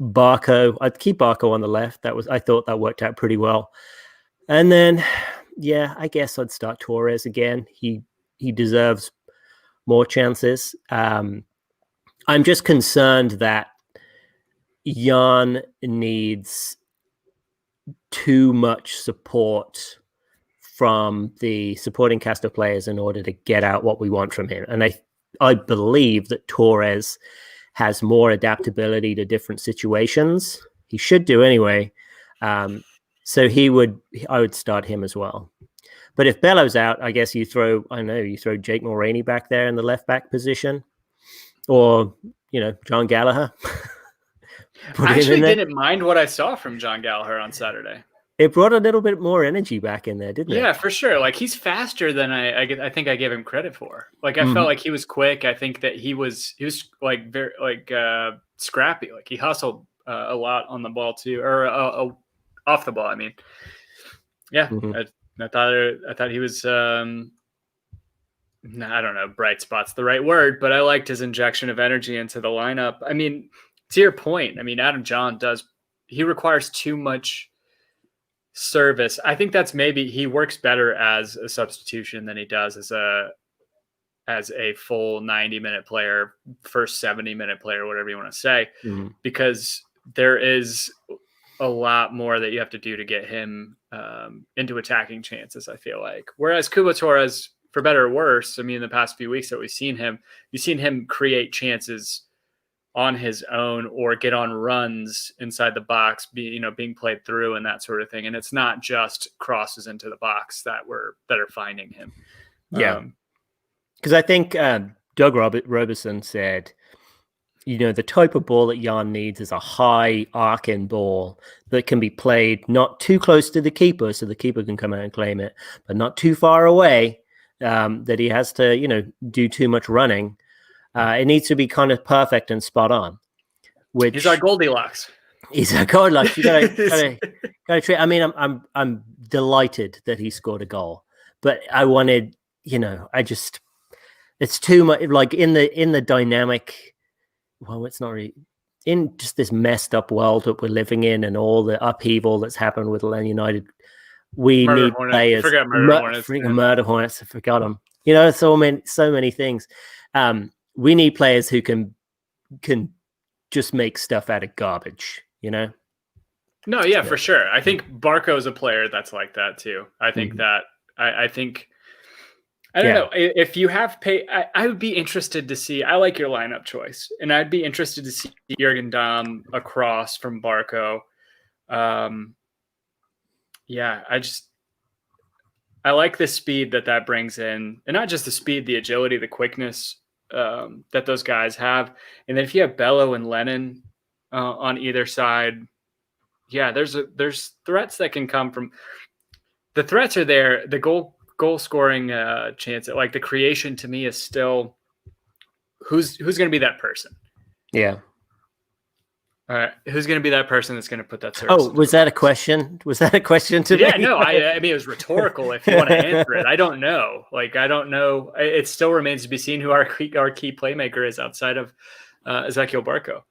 [SPEAKER 2] Barco, I'd keep Barco on the left. I thought that worked out pretty well. And then, yeah, I guess I'd start Torres again. He deserves more chances. I'm just concerned that Jan needs too much support from the supporting cast of players in order to get out what we want from him. And I believe that Torres has more adaptability to different situations. He should do anyway. So I would start him as well. But if Bellows out, I guess you throw Jake Mulroney back there in the left back position, or John Gallagher.
[SPEAKER 1] I actually didn't mind what I saw from John Gallagher on Saturday.
[SPEAKER 2] It brought a little bit more energy back in there, didn't it?
[SPEAKER 1] Yeah, for sure. Like he's faster than I think I gave him credit for. Like I felt like he was quick. I think that he was like very scrappy. Like he hustled a lot on the ball too, or off the ball. I mean, yeah. I thought he was. I don't know, bright spot's the right word, but I liked his injection of energy into the lineup. I mean, to your point, I mean, Adam John he requires too much service. I think that's maybe he works better as a substitution than he does as a full 90-minute player, first 70-minute player, whatever you want to say, because there is a lot more that you have to do to get him into attacking chances, I feel like. Whereas Cubo Torres, for better or worse, I mean, in the past few weeks that you've seen him create chances on his own or get on runs inside the box, being played through and that sort of thing. And it's not just crosses into the box that are finding him.
[SPEAKER 2] Yeah. Because I think Doug Robertson said, the type of ball that Jan needs is a high arcing ball that can be played not too close to the keeper so the keeper can come out and claim it, but not too far away that he has to, do too much running. It needs to be kind of perfect and spot on. Which
[SPEAKER 1] he's our Goldilocks.
[SPEAKER 2] He's our Goldilocks. You gotta treat. I mean, I'm delighted that he scored a goal, but I wanted, it's too much. Like in the dynamic. Well, it's not really in just this messed up world that we're living in, and all the upheaval that's happened with Atlanta United. We need players. Murder Hornets. I forgot them. So many things. We need players who can just make stuff out of garbage, No,
[SPEAKER 1] yeah, for sure. I think Barco is a player that's like that too. I think that I think I don't
[SPEAKER 2] Yeah.
[SPEAKER 1] know if you have pay. I would be interested to see. I like your lineup choice, and I'd be interested to see Jurgen Damm across from Barco. Yeah, I like the speed that brings in, and not just the speed, the agility, the quickness that those guys have. And then if you have Bello and Lennon on either side, yeah, there's threats that can come from. The threats are there. The goal scoring chance, like the creation, to me is still who's going to be that person.
[SPEAKER 2] Yeah.
[SPEAKER 1] All right, who's going to be that person that's going to put that service?
[SPEAKER 2] Oh, was that a question? Was that a question to me?
[SPEAKER 1] Yeah, no, I mean, it was rhetorical. If you want to answer it, I don't know. Like, I don't know. It still remains to be seen who our key playmaker is outside of Ezequiel Barco.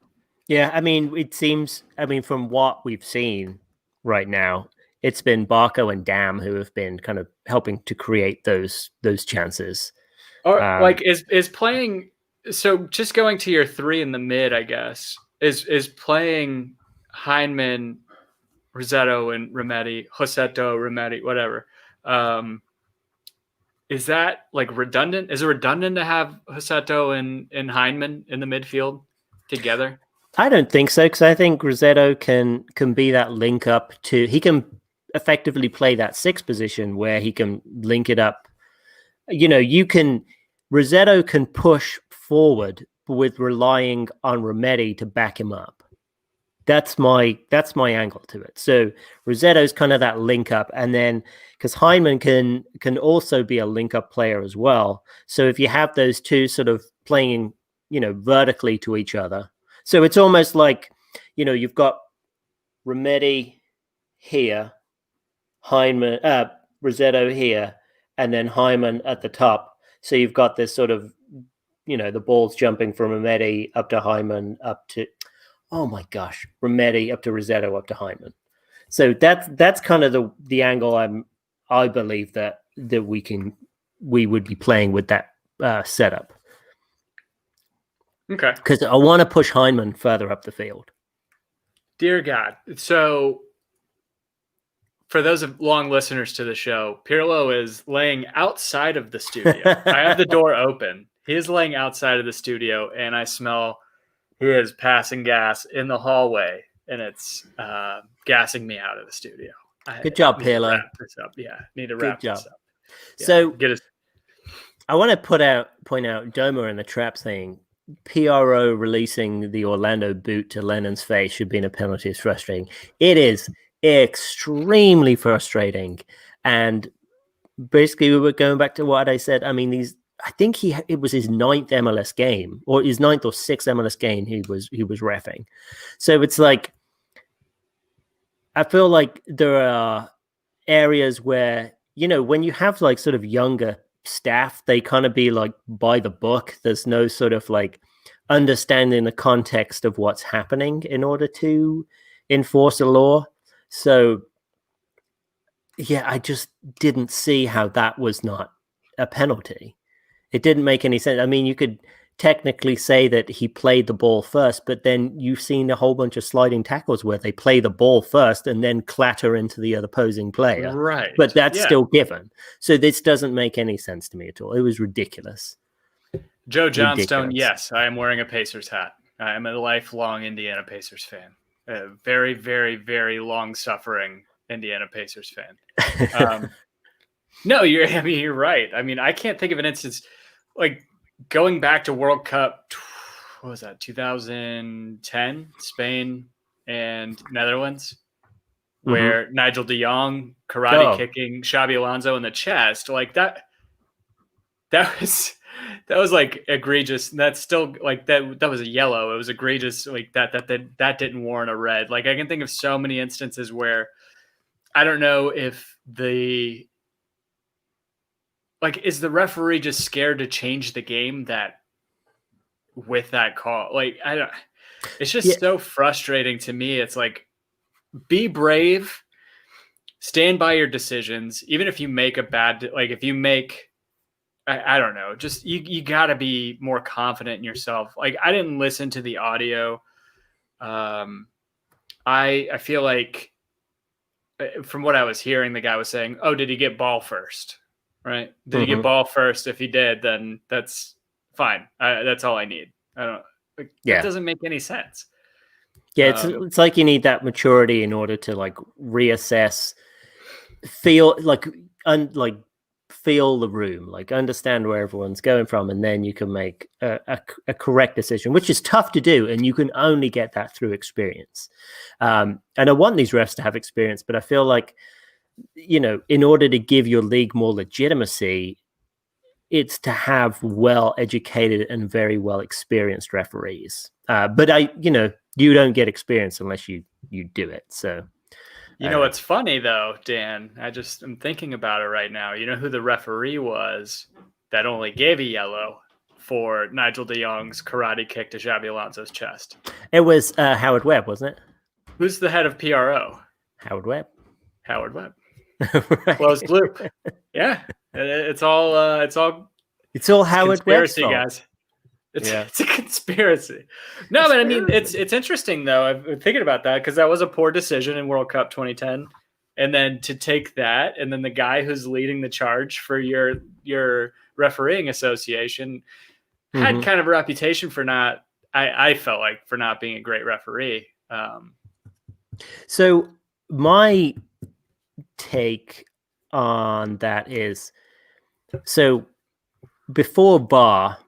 [SPEAKER 2] Yeah, I mean, it seems. I mean, from what we've seen right now, it's been Barco and Damm who have been kind of helping to create those chances.
[SPEAKER 1] Or like is playing. So just going to your three in the mid, I guess is playing Heineman, Rossetto, and Rometty, whatever. Is that like redundant? Is it redundant to have Rossetto and Heineman in the midfield together?
[SPEAKER 2] I don't think so, because I think Rossetto can be that link up to. He can effectively play that 6 position where he can link it up. Rossetto can push forward with relying on Rometty to back him up. That's my angle to it. So Rossetto's kind of that link up, and then because Heineman can also be a link up player as well. So if you have those two sort of playing, vertically to each other, so it's almost like, you've got Rometty here, Heineman, Rossetto here, and then Heineman at the top. So you've got this sort of, the ball's jumping from Rometty up to Heineman up to. Oh my gosh, Rometty up to Rossetto up to Heineman. So that's kind of the angle I believe that we would be playing with that setup.
[SPEAKER 1] Okay.
[SPEAKER 2] Because I want to push Heineman further up the field.
[SPEAKER 1] Dear God. So for those long listeners to the show, Pirlo is laying outside of the studio. I have the door open. He is laying outside of the studio, and I smell he is passing gas in the hallway, and it's gassing me out of the studio.
[SPEAKER 2] Good job, Pirlo.
[SPEAKER 1] Wrap this up. Yeah, need to wrap this up.
[SPEAKER 2] Yeah, so I want to point out Doma and the trap thing. PRO releasing the Orlando boot to Lennon's face should be a penalty. Is frustrating. It is extremely frustrating, and basically we were going back to what I said. I mean, I think it was his 9th MLS game, or his 9th or 6th MLS game he was reffing. So it's like, I feel like there are areas where, when you have like sort of younger staff, they kind of be like by the book. There's no sort of like understanding the context of what's happening in order to enforce a law. So yeah, I just didn't see how that was not a penalty. It didn't make any sense. I mean, you could technically say that he played the ball first, but then you've seen a whole bunch of sliding tackles where they play the ball first and then clatter into the opposing player.
[SPEAKER 1] Right.
[SPEAKER 2] But that's still given. So this doesn't make any sense to me at all. It was ridiculous.
[SPEAKER 1] Joe Johnstone, yes, I am wearing a Pacers hat. I am a lifelong Indiana Pacers fan. A very, very, very long-suffering Indiana Pacers fan. No, you're right. I mean, I can't think of an instance like going back to World Cup. What was that? 2010, Spain and Netherlands, where Nigel de Jong kicking Xabi Alonso in the chest, like that. That was like egregious. That's still like that was a yellow. It was egregious. Like that didn't warrant a red. Like I can think of so many instances where I don't know if is the referee just scared to change the game that with that call? Like, I don't, it's just so frustrating to me. It's like, be brave, stand by your decisions. Even if you make a bad, like if you make, I don't know, just, you gotta be more confident in yourself. Like I didn't listen to the audio. I feel like from what I was hearing, the guy was saying, "Oh, did he get ball first?" right? Did he get ball first? If he did, then that's fine. That's all I need. I don't. That doesn't make any sense.
[SPEAKER 2] Yeah, it's like you need that maturity in order to like reassess, feel feel the room, like understand where everyone's going from, and then you can make a correct decision, which is tough to do, and you can only get that through experience. And I want these refs to have experience, but I feel like, in order to give your league more legitimacy, it's to have well-educated and very well-experienced referees. But you don't get experience unless you do it. So,
[SPEAKER 1] what's funny though, Dan? I'm thinking about it right now. You know who the referee was that only gave a yellow for Nigel de Jong's karate kick to Xabi Alonso's chest?
[SPEAKER 2] It was Howard Webb, wasn't it?
[SPEAKER 1] Who's the head of PRO?
[SPEAKER 2] Howard Webb.
[SPEAKER 1] Howard Webb.
[SPEAKER 2] Right.
[SPEAKER 1] Closed loop. Yeah, it's all
[SPEAKER 2] Howard
[SPEAKER 1] conspiracy,
[SPEAKER 2] Webb's
[SPEAKER 1] guys. It's a conspiracy. No, but I mean, it's interesting though. I've been thinking about that because that was a poor decision in World Cup 2010, and then to take that, and then the guy who's leading the charge for your refereeing association had kind of a reputation for not. I felt like for not being a great referee.
[SPEAKER 2] So my take on that is, so before VAR,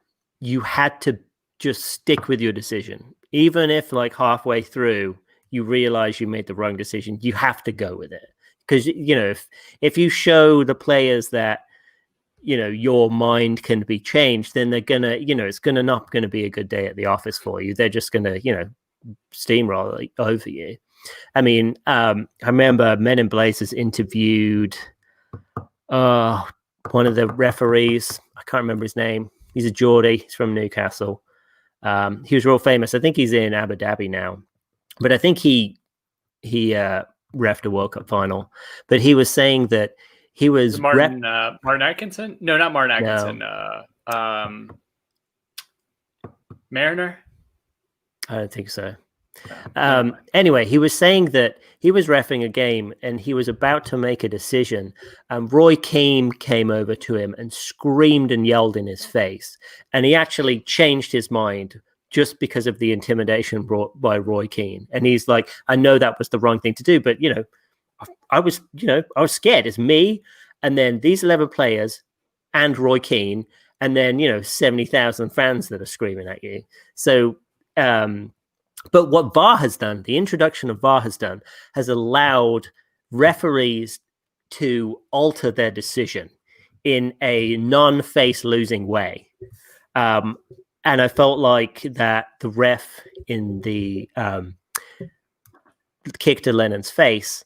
[SPEAKER 2] you had to just stick with your decision. Even if like halfway through you realize you made the wrong decision, you have to go with it. Because, if you show the players that, your mind can be changed, then they're going to, it's not going to be a good day at the office for you. They're just going to, steamroll over you. I mean, I remember Men in Blazers interviewed one of the referees. I can't remember his name. He's a Geordie. He's from Newcastle. He was real famous. I think he's in Abu Dhabi now. But I think he reffed a World Cup final. But he was saying that he was...
[SPEAKER 1] Martin Atkinson? No, not Martin Atkinson.
[SPEAKER 2] No.
[SPEAKER 1] Mariner?
[SPEAKER 2] I don't think so. Anyway, he was saying that he was reffing a game and he was about to make a decision. Roy Keane came over to him and screamed and yelled in his face. And he actually changed his mind just because of the intimidation brought by Roy Keane. And he's like, I know that was the wrong thing to do, but I was scared. It's me, and then these 11 players and Roy Keane, and then 70,000 fans that are screaming at you. So but what VAR has done, the introduction of VAR has allowed referees to alter their decision in a non-face losing way. And I felt like that the ref in the kick to Lennon's face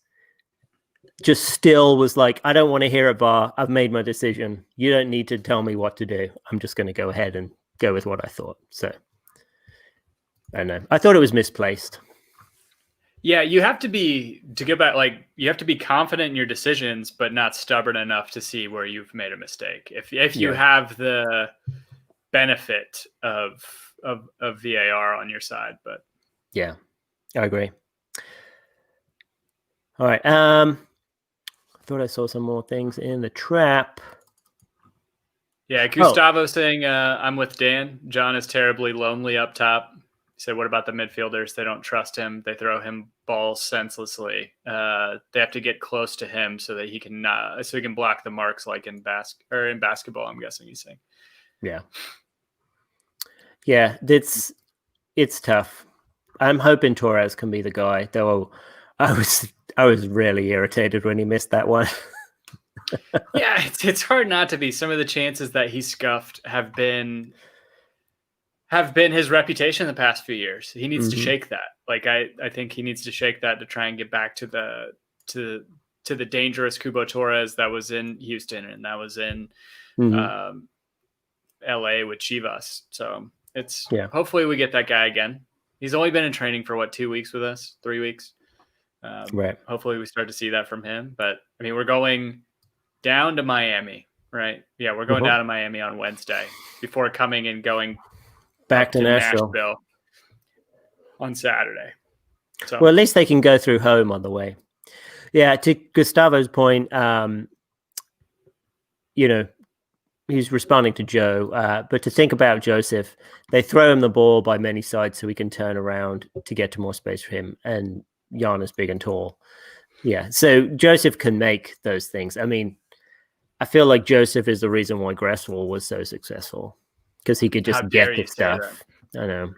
[SPEAKER 2] just still was like, I don't want to hear a VAR. I've made my decision. You don't need to tell me what to do. I'm just going to go ahead and go with what I thought. So I don't know. I thought it was misplaced.
[SPEAKER 1] Yeah, you have to be you have to be confident in your decisions, but not stubborn enough to see where you've made a mistake. If you have the benefit of VAR on your side, but
[SPEAKER 2] yeah, I agree. All right. I thought I saw some more things in the trap.
[SPEAKER 1] Yeah, Gustavo saying, I'm with Dan. John is terribly lonely up top. He said, what about the midfielders? They don't trust him. They throw him balls senselessly. They have to get close to him so that he can block the marks like in basketball, I'm guessing he's saying.
[SPEAKER 2] Yeah. Yeah, it's tough. I'm hoping Torres can be the guy, though I was really irritated when he missed that one.
[SPEAKER 1] Yeah, it's hard not to be. Some of the chances that he scuffed have been his reputation the past few years. He needs to shake that. Like I think he needs to shake that to try and get back to the dangerous Cubo Torres that was in Houston and that was in LA with Chivas. So hopefully we get that guy again. He's only been in training for 2 weeks with us, 3 weeks.
[SPEAKER 2] Right.
[SPEAKER 1] Hopefully we start to see that from him. But I mean, we're going down to Miami, right? Yeah, we're going down to Miami on Wednesday before coming and going
[SPEAKER 2] back to Nashville
[SPEAKER 1] on Saturday. So,
[SPEAKER 2] well, at least they can go through home on the way. Yeah, to Gustavo's point, he's responding to Joe, but to think about Joseph, they throw him the ball by many sides so he can turn around to get to more space for him. And Jan is big and tall. Yeah, so Joseph can make those things. I mean, I feel like Joseph is the reason why Gressel was so successful, because he could just get the stuff. I know.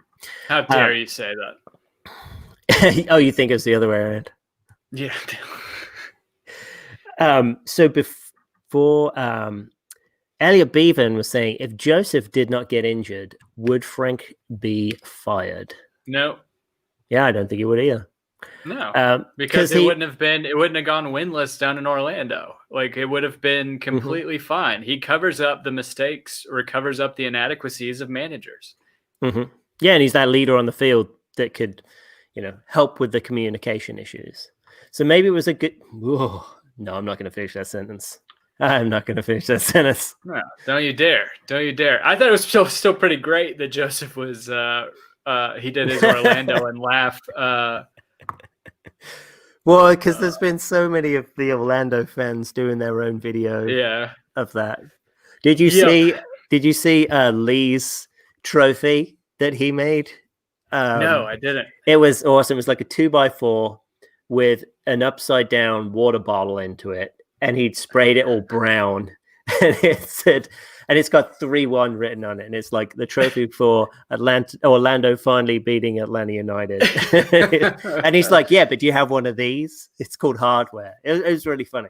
[SPEAKER 1] How dare you say
[SPEAKER 2] that? Oh, you think it's the other way around?
[SPEAKER 1] Yeah.
[SPEAKER 2] So before Elliot Bevan was saying, if Joseph did not get injured, would Frank be fired?
[SPEAKER 1] No.
[SPEAKER 2] Yeah, I don't think he would either.
[SPEAKER 1] No, because it wouldn't have gone winless down in Orlando. Like, it would have been completely fine. He covers up the mistakes or covers up the inadequacies of managers.
[SPEAKER 2] Yeah, and he's that leader on the field that could, help with the communication issues. So maybe it was a good. Whoa, no, I'm not going to finish that sentence. I'm not going to finish that sentence.
[SPEAKER 1] No, don't you dare! Don't you dare! I thought it was still pretty great that Joseph was. He did his Orlando and laugh.
[SPEAKER 2] Well, because there's been so many of the Orlando fans doing their own video of that. Did you see Lee's trophy that he made?
[SPEAKER 1] No, I didn't.
[SPEAKER 2] It was awesome. It was like a 2x4 with an upside down water bottle into it, and he'd sprayed it all brown. And it's got 3-1 written on it, and it's like the trophy for Orlando finally beating Atlanta United. And he's like, "Yeah, but do you have one of these? It's called hardware." It was really funny.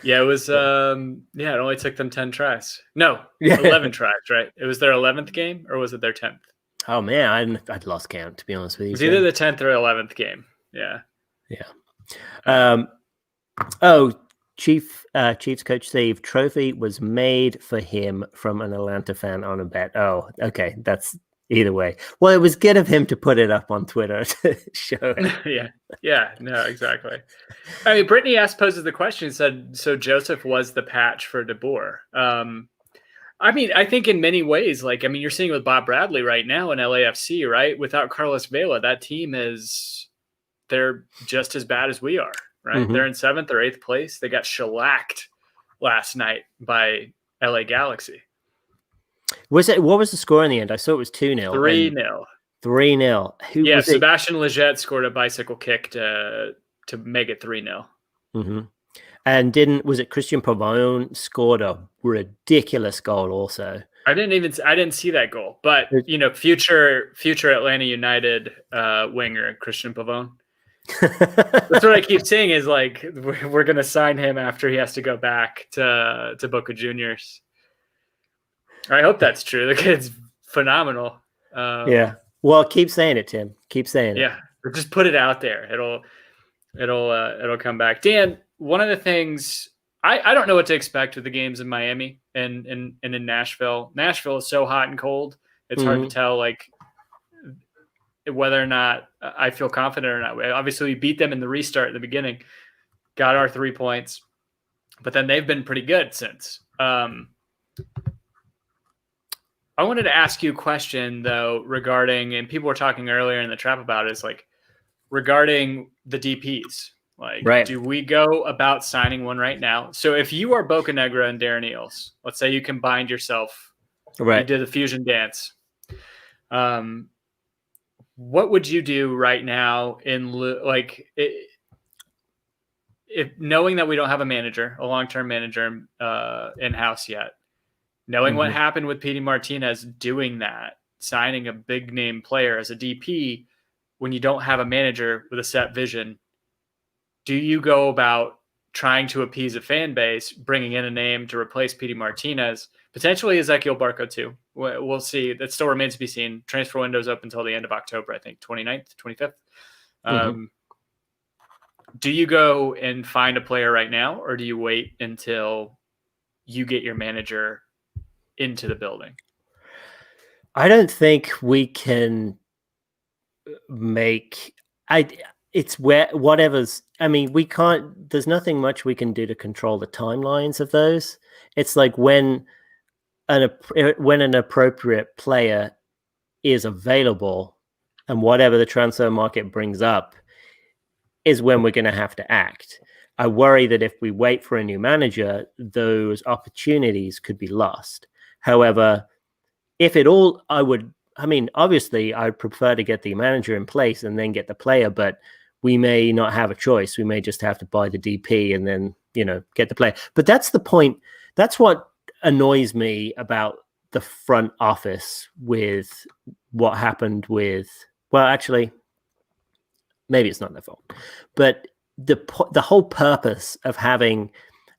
[SPEAKER 1] Yeah, it was. It only took them 10 tries. No, 11 tries. Right? It was their 11th game, or was it their 10th?
[SPEAKER 2] Oh man, I'd lost count, to be honest with you.
[SPEAKER 1] It was either the 10th or 11th game. Yeah.
[SPEAKER 2] Chiefs coach Steve, trophy was made for him from an Atlanta fan on a bet. Oh, okay, that's either way. Well, it was good of him to put it up on Twitter to show it.
[SPEAKER 1] No, exactly. I mean, Brittany poses the question, said, so Joseph was the patch for DeBoer. I mean, I think in many ways, you're seeing with Bob Bradley right now in LAFC, right? Without Carlos Vela, that team they're just as bad as we are. Right, they're in 7th or 8th place. They got shellacked last night by LA Galaxy.
[SPEAKER 2] What was the score in the end? I saw it was 2-0.
[SPEAKER 1] 3-0.
[SPEAKER 2] 3-0.
[SPEAKER 1] Sebastian Lletget scored a bicycle kick to make it 3-0.
[SPEAKER 2] And was it Christian Pavone scored a ridiculous goal also? I
[SPEAKER 1] didn't see that goal, but future Atlanta United winger Christian Pavone. That's what I keep saying is we're going to sign him after he has to go back to Boca Juniors. I hope that's true. The kid's phenomenal.
[SPEAKER 2] Well, keep saying it, Tim. Keep saying it.
[SPEAKER 1] Yeah, just put it out there. It'll come back. Dan, one of the things I don't know what to expect with the games in Miami and in Nashville. Nashville is so hot and cold. It's hard to tell whether or not I feel confident or not. Obviously, we beat them in the restart at the beginning, got our 3 points, but then they've been pretty good since. I wanted to ask you a question, though, regarding, and people were talking earlier in the trap about it, is regarding the DPs. Do we go about signing one right now? So if you are Bocanegra and Darren Eales, let's say you combined yourself, you did the fusion dance. What would you do right now if knowing that we don't have a long-term manager in-house yet, knowing what happened with Petey Martinez doing that, signing a big name player as a DP when you don't have a manager with a set vision, do you go about trying to appease a fan base, bringing in a name to replace Petey Martinez, potentially Ezequiel Barco too? We'll see. That still remains to be seen. Transfer window's up until the end of October, I think, 29th, 25th. Do you go and find a player right now, or do you wait until you get your manager into the building?
[SPEAKER 2] I don't think we can make... It's where whatever's... I mean, we can't... There's nothing much we can do to control the timelines of those. It's like when an appropriate player is available and whatever the transfer market brings up is when we're going to have to act. I worry that if we wait for a new manager, those opportunities could be lost. However, obviously I'd prefer to get the manager in place and then get the player, but we may not have a choice. We may just have to buy the DP and then, get the player. But that's the point. That's what annoys me about the front office with what happened with, well, actually, maybe it's not their fault, but the whole purpose of having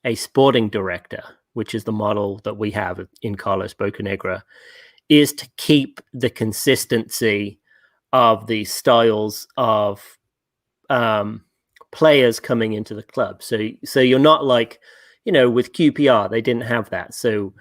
[SPEAKER 2] a sporting director, which is the model that we have in Carlos Bocanegra, is to keep the consistency of the styles of players coming into the club. So you're not like, with QPR, they didn't have that. So,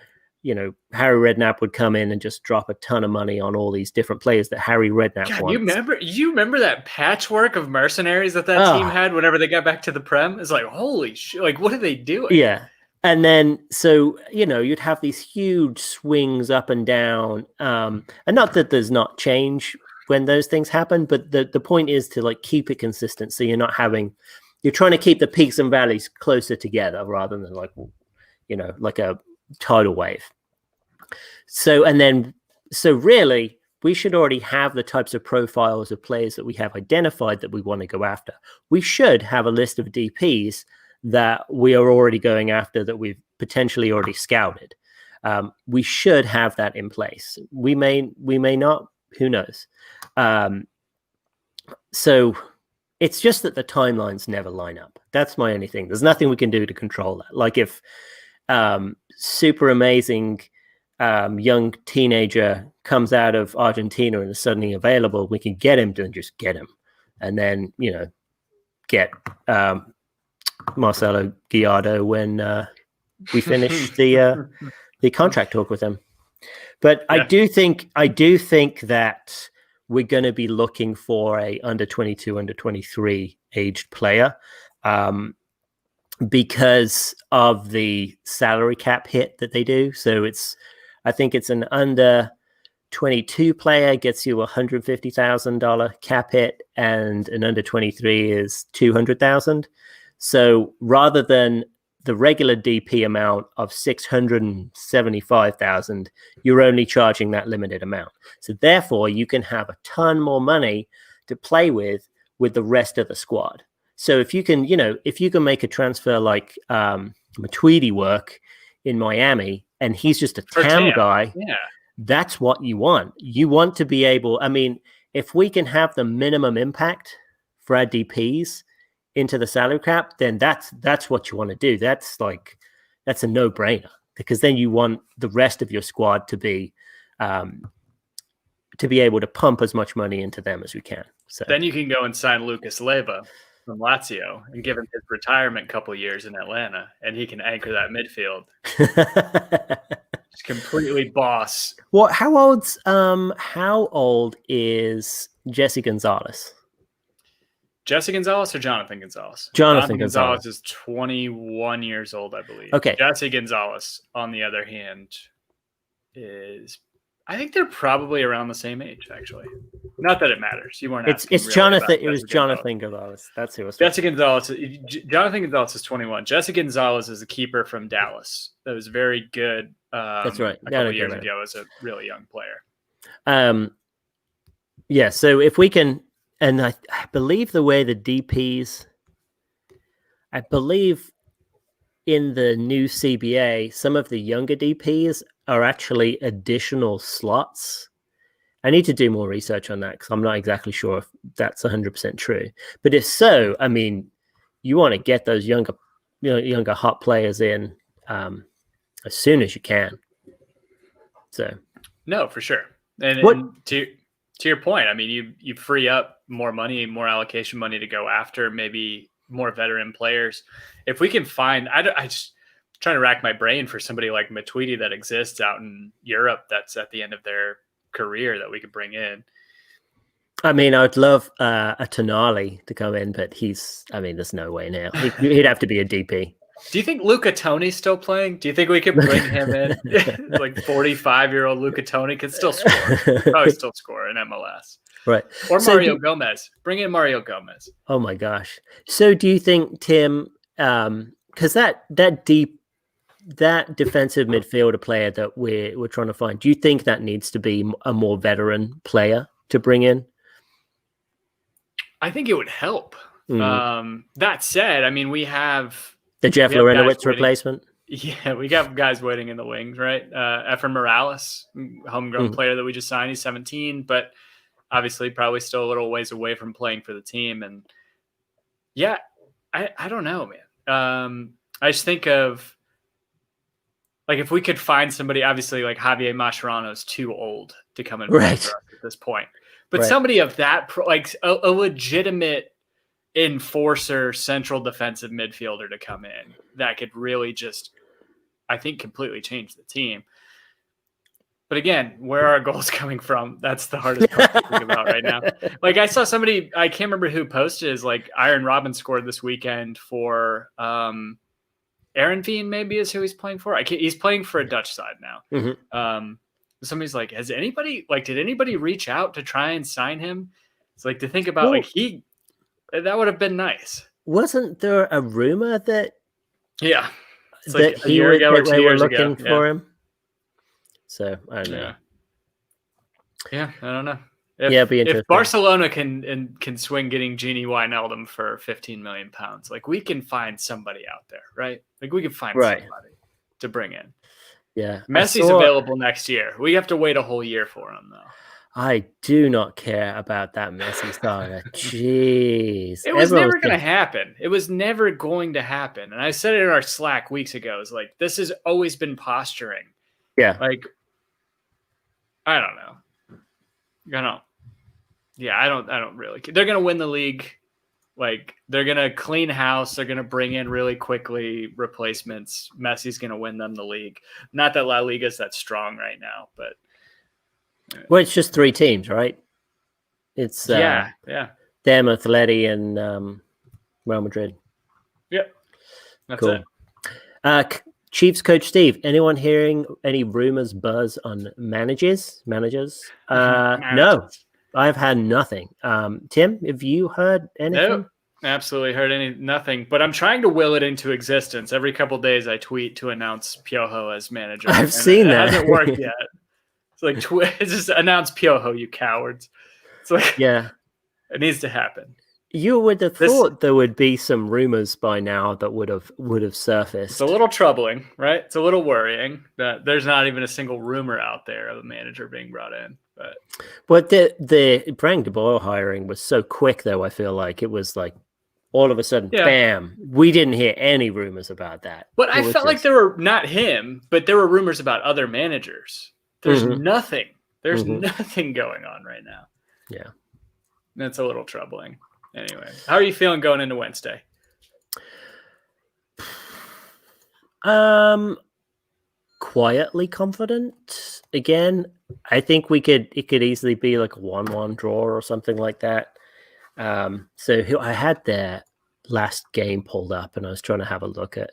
[SPEAKER 2] Harry Redknapp would come in and just drop a ton of money on all these different players that Harry Redknapp wants.
[SPEAKER 1] You remember that patchwork of mercenaries that team had whenever they got back to the Prem? It's like, holy shit, like, what are they doing?
[SPEAKER 2] Yeah. And then, so, you'd have these huge swings up and down. And not that there's not change when those things happen, but the point is to like keep it consistent. So you're trying to keep the peaks and valleys closer together rather than like a tidal wave. So really we should already have the types of profiles of players that we have identified that we want to go after. We should have a list of DPs that we are already going after that we've potentially already scouted. We should have that in place. We may not, who knows? So it's just that the timelines never line up. That's my only thing. There's nothing we can do to control that. Like if super amazing young teenager comes out of Argentina and is suddenly available, we can get him to just get him. And then, get Marcelo Gallardo when we finish the contract talk with him. But yeah. I do think that we're going to be looking for a under 22, under 23 aged player because of the salary cap hit that they do. So I think it's an under 22 player gets you $150,000 cap hit, and an under 23 is $200,000. So rather than the regular DP amount of $675,000, you're only charging that limited amount. So therefore, you can have a ton more money to play with the rest of the squad. So if you can make a transfer like Matuidi work in Miami, and he's just a TAM guy, that's what you want. You want to be able. I mean, if we can have the minimum impact for our DPs into the salary cap, then that's what you want to do. That's a no-brainer, because then you want the rest of your squad to be able to pump as much money into them as we can. So
[SPEAKER 1] then you can go and sign Lucas Leiva from Lazio and give him his retirement couple years in Atlanta, and he can anchor that midfield. Just completely boss.
[SPEAKER 2] Well, how old is Jesse Gonzalez?
[SPEAKER 1] Jesse Gonzalez or Jonathan Gonzalez?
[SPEAKER 2] Jonathan
[SPEAKER 1] Gonzalez is 21 years old, I believe.
[SPEAKER 2] Okay.
[SPEAKER 1] Jesse Gonzalez, on the other hand, I think they're probably around the same age, actually. Not that it matters. You weren't asking.
[SPEAKER 2] It's Jonathan. It was Jonathan Gonzalez. That's who it was.
[SPEAKER 1] Jesse Gonzalez. Jonathan Gonzalez is 21. Jesse Gonzalez is a keeper from Dallas. That was very good.
[SPEAKER 2] That's right.
[SPEAKER 1] A couple of years ago as a really young player.
[SPEAKER 2] Yeah. So if we can. And I believe the way the DPs, I believe in the new CBA, some of the younger DPs are actually additional slots. I need to do more research on that because I'm not exactly sure if that's 100% true. But if so, I mean, you want to get those younger hot players in as soon as you can. So,
[SPEAKER 1] no, for sure. And to your point, I mean, you free up more money, more allocation money to go after maybe more veteran players. If we can find, I just trying to rack my brain for somebody like Matuidi that exists out in Europe that's at the end of their career that we could bring in.
[SPEAKER 2] I mean, I would love a Tonali to come in, but there's no way now. He'd have to be a DP.
[SPEAKER 1] Do you think Luca Toni's still playing? Do you think we could bring him in? Like 45-year-old Luca Toni could still score. Probably still score in MLS.
[SPEAKER 2] Right.
[SPEAKER 1] Or Mario Gomez. Bring in Mario Gomez.
[SPEAKER 2] Oh my gosh. So do you think, Tim, because that defensive midfielder player that we're trying to find, do you think that needs to be a more veteran player to bring in?
[SPEAKER 1] I think it would help. That said, I mean, we have
[SPEAKER 2] the Jeff Lorenowitz replacement.
[SPEAKER 1] Yeah, we got guys waiting in the wings, right? Efren Morales, homegrown player that we just signed. He's 17, but obviously probably still a little ways away from playing for the team. And yeah, I don't know, man. I just think of, like, if we could find somebody, obviously, like Javier Mascherano is too old to come and play for us at this point. But somebody of that, like a legitimate enforcer, central defensive midfielder to come in that could really just, I think, completely change the team. But again, where are our goals coming from? That's the hardest part to think about right now. Like, I saw somebody, I can't remember who posted, is like Iron Robin scored this weekend for Arenveen, maybe is who he's playing for. He's playing for a Dutch side now. Somebody's like, did anybody reach out to try and sign him? It's like, to think about, that would have been nice.
[SPEAKER 2] Wasn't there a rumor that?
[SPEAKER 1] Yeah, it's
[SPEAKER 2] that
[SPEAKER 1] like a year ago or 2 years ago.
[SPEAKER 2] For him. So I don't know.
[SPEAKER 1] Yeah, I don't know.
[SPEAKER 2] It'd be interesting.
[SPEAKER 1] If Barcelona can swing getting Gini Wijnaldum for £15 million, like, we can find somebody out there, right? Like, we can find somebody to bring in.
[SPEAKER 2] Yeah,
[SPEAKER 1] Messi's available next year. We have to wait a whole year for him, though.
[SPEAKER 2] I do not care about that Messi saga. Jeez.
[SPEAKER 1] It was never going to happen. It was never going to happen. And I said it in our Slack weeks ago. It's like, this has always been posturing.
[SPEAKER 2] Yeah.
[SPEAKER 1] Like, I don't know. I don't really care. They're going to win the league. Like, they're going to clean house. They're going to bring in really quickly replacements. Messi's going to win them the league. Not that La Liga's that strong right now, but.
[SPEAKER 2] Well, it's just 3 teams, right? It's them, Atleti, and Real Madrid.
[SPEAKER 1] Yep, that's it.
[SPEAKER 2] Chiefs coach Steve. Anyone hearing any rumors buzz on managers? No, I've had nothing. Tim, have you heard anything?
[SPEAKER 1] No, absolutely heard nothing. But I'm trying to will it into existence. Every couple of days, I tweet to announce Piojo as manager.
[SPEAKER 2] I've seen that.
[SPEAKER 1] It hasn't worked yet. It's like, just announce Piojo, you cowards. It's like,
[SPEAKER 2] yeah,
[SPEAKER 1] it needs to happen.
[SPEAKER 2] You would have thought there would be some rumors by now that would have surfaced.
[SPEAKER 1] It's a little troubling, right? It's a little worrying that there's not even a single rumor out there of a manager being brought in.
[SPEAKER 2] But the Frank de Boer hiring was so quick, though. I feel like it was like all of a sudden, bam! We didn't hear any rumors about that.
[SPEAKER 1] But I felt like there were, not him, but there were rumors about other managers. There's nothing. There's nothing going on right now.
[SPEAKER 2] Yeah.
[SPEAKER 1] That's a little troubling. Anyway, how are you feeling going into Wednesday?
[SPEAKER 2] Quietly confident. Again, I think it could easily be like a 1-1 draw or something like that. So I had their last game pulled up and I was trying to have a look at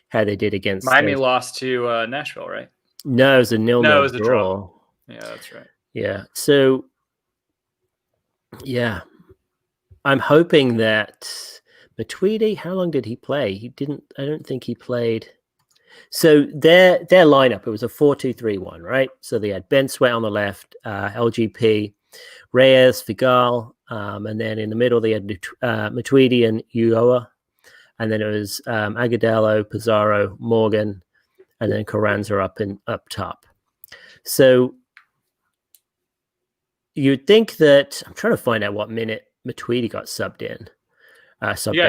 [SPEAKER 2] how they did against
[SPEAKER 1] Miami. Lost to Nashville, right?
[SPEAKER 2] No, it was a 0-0
[SPEAKER 1] draw.
[SPEAKER 2] draw.
[SPEAKER 1] Yeah, that's right.
[SPEAKER 2] Yeah. So, yeah, I'm hoping that Matuidi, how long did he play? I don't think he played. So their lineup, it was a 4-2-3-1, right? So they had Ben Sweat on the left, LGP, Reyes, Figal, and then in the middle they had Matuidi and Ulloa, and then it was Agudelo, Pizarro, Morgan, and then Carranza up top. So you'd think that, I'm trying to find out what minute Matuidi got subbed in. Subbed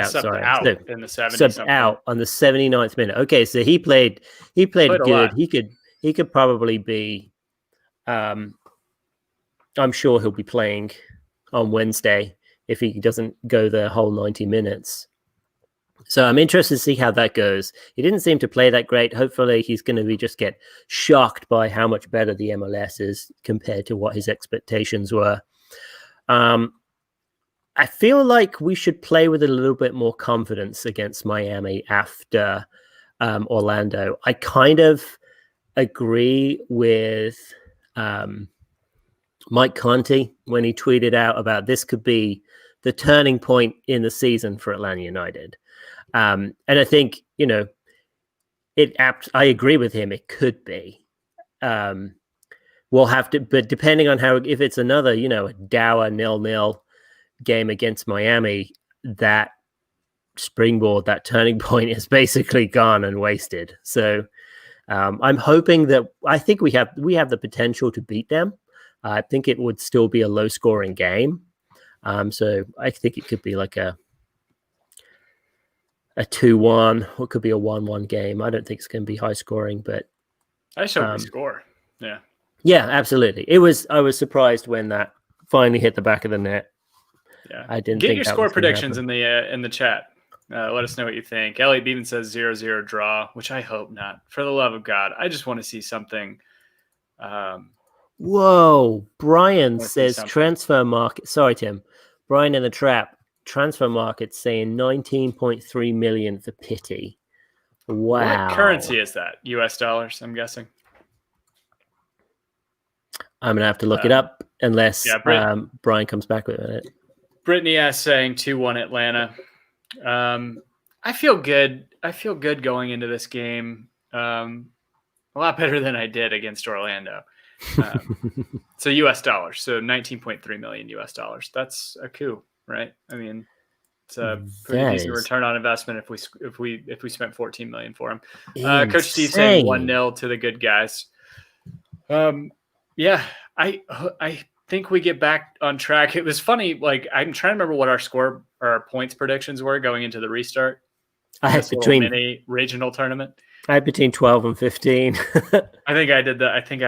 [SPEAKER 2] out
[SPEAKER 1] in the 70s.
[SPEAKER 2] Subbed out on the 79th minute. Okay, so he played good. He could probably be I'm sure he'll be playing on Wednesday if he doesn't go the whole 90 minutes. So I'm interested to see how that goes. He didn't seem to play that great. Hopefully he's going to just get shocked by how much better the MLS is compared to what his expectations were. I feel like we should play with a little bit more confidence against Miami after Orlando. I kind of agree with Mike Conti when he tweeted out about this could be the turning point in the season for Atlanta United. And I think, I agree with him. It could be. We'll have to, but depending on if it's another, a dour 0-0 game against Miami, that springboard, that turning point is basically gone and wasted. So I'm hoping that I think we have the potential to beat them. I think it would still be a low scoring game. So I think it could be like a 2-1, or it could be a 1-1 game. I don't think it's going to be high scoring, but
[SPEAKER 1] I just hope we score. Yeah.
[SPEAKER 2] Yeah, absolutely. I was surprised when that finally hit the back of the net.
[SPEAKER 1] Yeah.
[SPEAKER 2] I didn't
[SPEAKER 1] get
[SPEAKER 2] think
[SPEAKER 1] your
[SPEAKER 2] that
[SPEAKER 1] score
[SPEAKER 2] was gonna
[SPEAKER 1] predictions
[SPEAKER 2] happen.
[SPEAKER 1] in the chat. Let us know what you think. Elliot Beeman says 0-0 draw, which I hope not. For the love of God, I just want to see something.
[SPEAKER 2] Whoa. Brian
[SPEAKER 1] Let's see
[SPEAKER 2] says
[SPEAKER 1] something.
[SPEAKER 2] transfer market. Sorry, Tim. Brian in the trap. Transfer market saying 19.3 million for Pity. Wow.
[SPEAKER 1] What currency is that? US dollars, I'm guessing.
[SPEAKER 2] I'm going to have to look it up unless Brian comes back with it.
[SPEAKER 1] Brittany S saying 2-1 Atlanta. I feel good. I feel good going into this game. A lot better than I did against Orlando. So US dollars. So 19.3 million US dollars. That's a coup, right? I mean, it's a pretty decent return on investment if we spent 14 million for him. Coach Steve saying 1-0 to the good guys. Yeah, I think we get back on track. It was funny. Like, I'm trying to remember what our points predictions were going into the restart.
[SPEAKER 2] I had between
[SPEAKER 1] mini regional tournament.
[SPEAKER 2] I had between 12 and 15.
[SPEAKER 1] I think I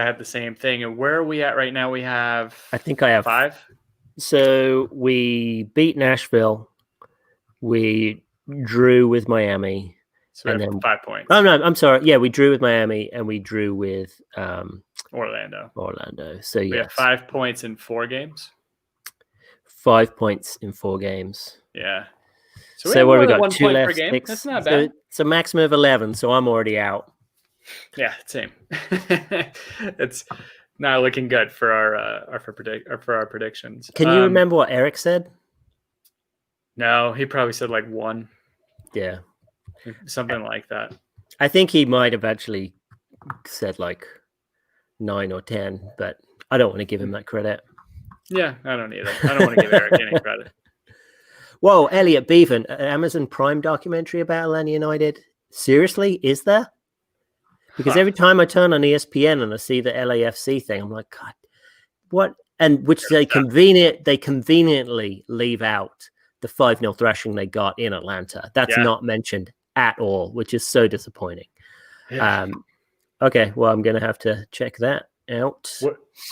[SPEAKER 1] had the same thing. And where are we at right now? I think I have 5.
[SPEAKER 2] So we beat Nashville. We drew with Miami.
[SPEAKER 1] So we have 5 points.
[SPEAKER 2] Oh no, I'm sorry. Yeah, we drew with Miami and we drew with
[SPEAKER 1] Orlando.
[SPEAKER 2] So
[SPEAKER 1] we have 5 points in 4 games.
[SPEAKER 2] 5 points in 4 games.
[SPEAKER 1] Yeah.
[SPEAKER 2] So what have we got?
[SPEAKER 1] 1
[SPEAKER 2] 2
[SPEAKER 1] point
[SPEAKER 2] left,
[SPEAKER 1] per game.
[SPEAKER 2] 6.
[SPEAKER 1] That's not bad.
[SPEAKER 2] It's a maximum of 11, so I'm already out.
[SPEAKER 1] Yeah, same. It's not looking good for our predictions.
[SPEAKER 2] Can you remember what Eric said?
[SPEAKER 1] No, he probably said like 1.
[SPEAKER 2] Yeah.
[SPEAKER 1] Something like that.
[SPEAKER 2] I think he might have actually said like 9 or 10, but I don't want to give him that credit.
[SPEAKER 1] Yeah, I don't either. I don't want to give Eric any credit.
[SPEAKER 2] Whoa, Elliot Beavan, an Amazon Prime documentary about Atlanta United. Seriously, is there? Because every time I turn on ESPN and I see the LAFC thing, I'm like, God, what? And which they conveniently leave out the 5-0 thrashing they got in Atlanta. That's not mentioned at all, which is so disappointing. Yeah. Okay, well, I'm going to have to check that out.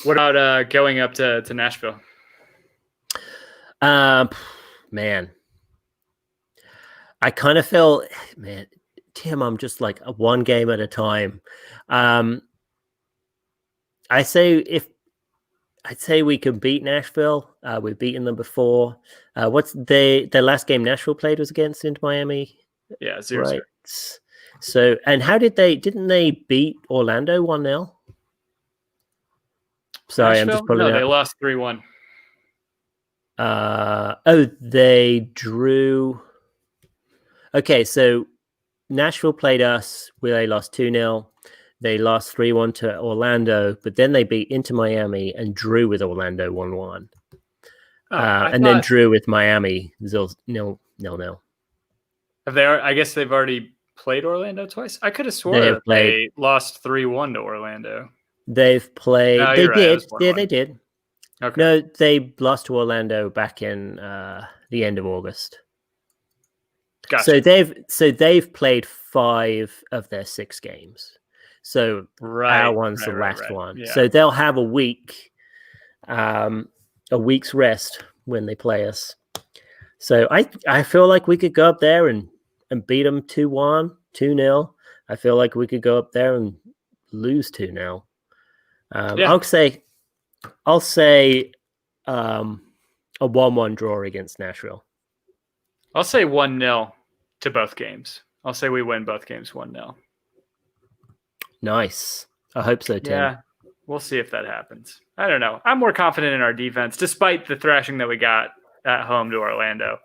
[SPEAKER 1] What about going up to Nashville?
[SPEAKER 2] Man, I kind of feel, Tim, I'm just like a one game at a time. I'd say we could beat Nashville. We've beaten them before. What's their last game Nashville played was against Inter Miami?
[SPEAKER 1] Yeah, 0-0.
[SPEAKER 2] Right. So, and how didn't they beat Orlando 1-0? Sorry, Nashville? I'm just pulling it up.
[SPEAKER 1] They lost 3-1.
[SPEAKER 2] They drew. Okay, so Nashville played us where they lost 2-0. They lost 3-1 to Orlando, but then they beat Inter Miami and drew with Orlando 1-1. Then drew with Miami 0-0.
[SPEAKER 1] I guess they've already played Orlando twice. I could have sworn they lost 3-1 to Orlando.
[SPEAKER 2] They've played.
[SPEAKER 1] No,
[SPEAKER 2] they did.
[SPEAKER 1] Right.
[SPEAKER 2] Yeah, they did.
[SPEAKER 1] Okay.
[SPEAKER 2] No, they lost to Orlando back in the end of August.
[SPEAKER 1] Gotcha.
[SPEAKER 2] So they've played 5 of their 6 games. So our one's the last one. Yeah. So they'll have a week's rest when they play us. So I feel like we could go up there and beat them 2-1, 2-0. I feel like we could go up there and lose 2-0. I'll say a 1-1 draw against Nashville.
[SPEAKER 1] I'll say 1-0 to both games. I'll say we win both games 1-0.
[SPEAKER 2] Nice. I hope so, Tim.
[SPEAKER 1] Yeah, we'll see if that happens. I don't know. I'm more confident in our defense, despite the thrashing that we got at home to Orlando.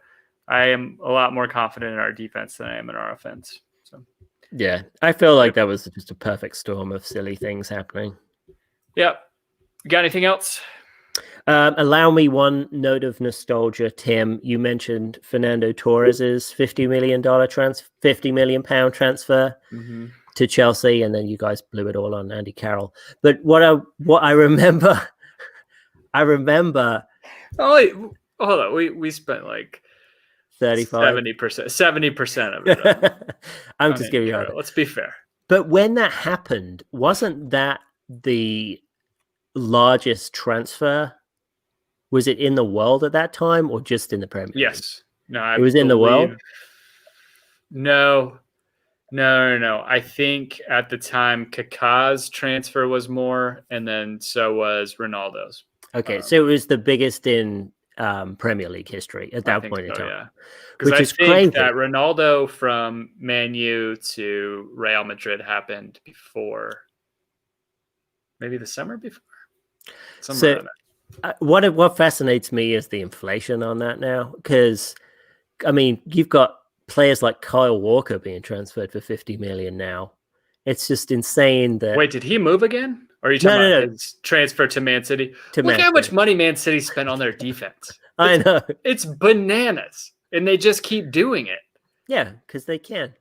[SPEAKER 1] I am a lot more confident in our defense than I am in our offense. So
[SPEAKER 2] yeah, I feel like that was just a perfect storm of silly things happening.
[SPEAKER 1] Yeah. You got anything else?
[SPEAKER 2] Allow me one note of nostalgia, Tim. You mentioned Fernando Torres's $50 million £50 million transfer to Chelsea, and then you guys blew it all on Andy Carroll. But what I remember,
[SPEAKER 1] Oh, wait, hold on. We spent like
[SPEAKER 2] 35,
[SPEAKER 1] 70% of it.
[SPEAKER 2] I'm just giving you that.
[SPEAKER 1] Let's be fair.
[SPEAKER 2] But when that happened, wasn't that the largest transfer? Was it in the world at that time or just in the Premier League?
[SPEAKER 1] Yes. No,
[SPEAKER 2] it was in the world?
[SPEAKER 1] No. I think at the time Kaká's transfer was more, and then so was Ronaldo's.
[SPEAKER 2] Okay, so it was the biggest in Premier League history at that point in time.
[SPEAKER 1] Yeah, because I think that Ronaldo from Man U to Real Madrid happened before, maybe the summer before. Somewhere around that.
[SPEAKER 2] What fascinates me is the inflation on that now, because I mean you've got players like Kyle Walker being transferred for 50 million now. It's just insane that.
[SPEAKER 1] Wait, did he move again? Or are you talking about his transfer to Man City? Look how much money Man City spent on their defense.
[SPEAKER 2] I know.
[SPEAKER 1] It's bananas. And they just keep doing it.
[SPEAKER 2] Yeah, because they can.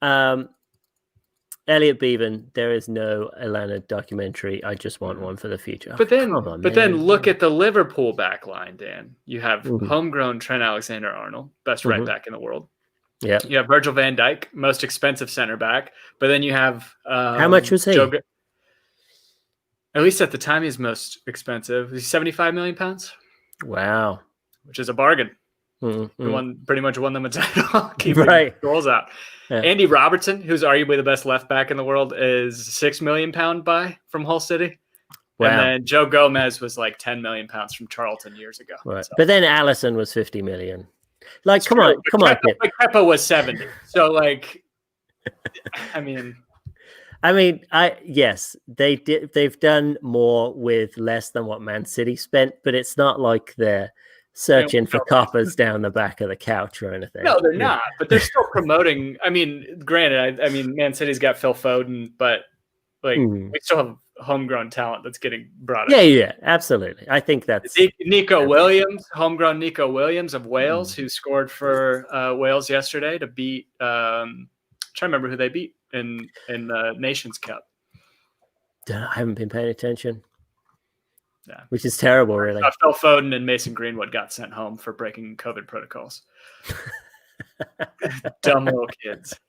[SPEAKER 2] Elliot Beavan, there is no Atlanta documentary. I just want one for the future.
[SPEAKER 1] But then look at the Liverpool back line, Dan. You have homegrown Trent Alexander-Arnold, best right back in the world.
[SPEAKER 2] Yeah.
[SPEAKER 1] You have Virgil van Dijk, most expensive center back. But then you have
[SPEAKER 2] how much was he?
[SPEAKER 1] At least at the time, he's most expensive. He's 75 million pounds.
[SPEAKER 2] Wow.
[SPEAKER 1] Which is a bargain. He pretty much won them a title. Keeping goals out. Yeah. Andy Robertson, who's arguably the best left back in the world, is £6 million buy from Hull City. Wow. And then Joe Gomez was like 10 million pounds from Charlton years ago.
[SPEAKER 2] Right. So. But then Allison was 50 million. Like, come on.
[SPEAKER 1] Like Kepa was 70. So like,
[SPEAKER 2] yes, they did. They've done more with less than what Man City spent, but it's not like they're searching for coppers down the back of the couch or anything.
[SPEAKER 1] No, they're not. But they're still promoting. I mean, granted, Man City's got Phil Foden, but like we still have homegrown talent that's getting brought up.
[SPEAKER 2] Yeah, absolutely. I think that's
[SPEAKER 1] Nico Williams, homegrown Nico Williams of Wales, who scored for Wales yesterday to beat. I'm trying to remember who they beat in the Nations Cup.
[SPEAKER 2] I haven't been paying attention.
[SPEAKER 1] Yeah.
[SPEAKER 2] Which is terrible, really.
[SPEAKER 1] Phil Foden and Mason Greenwood got sent home for breaking COVID protocols. Dumb little kids.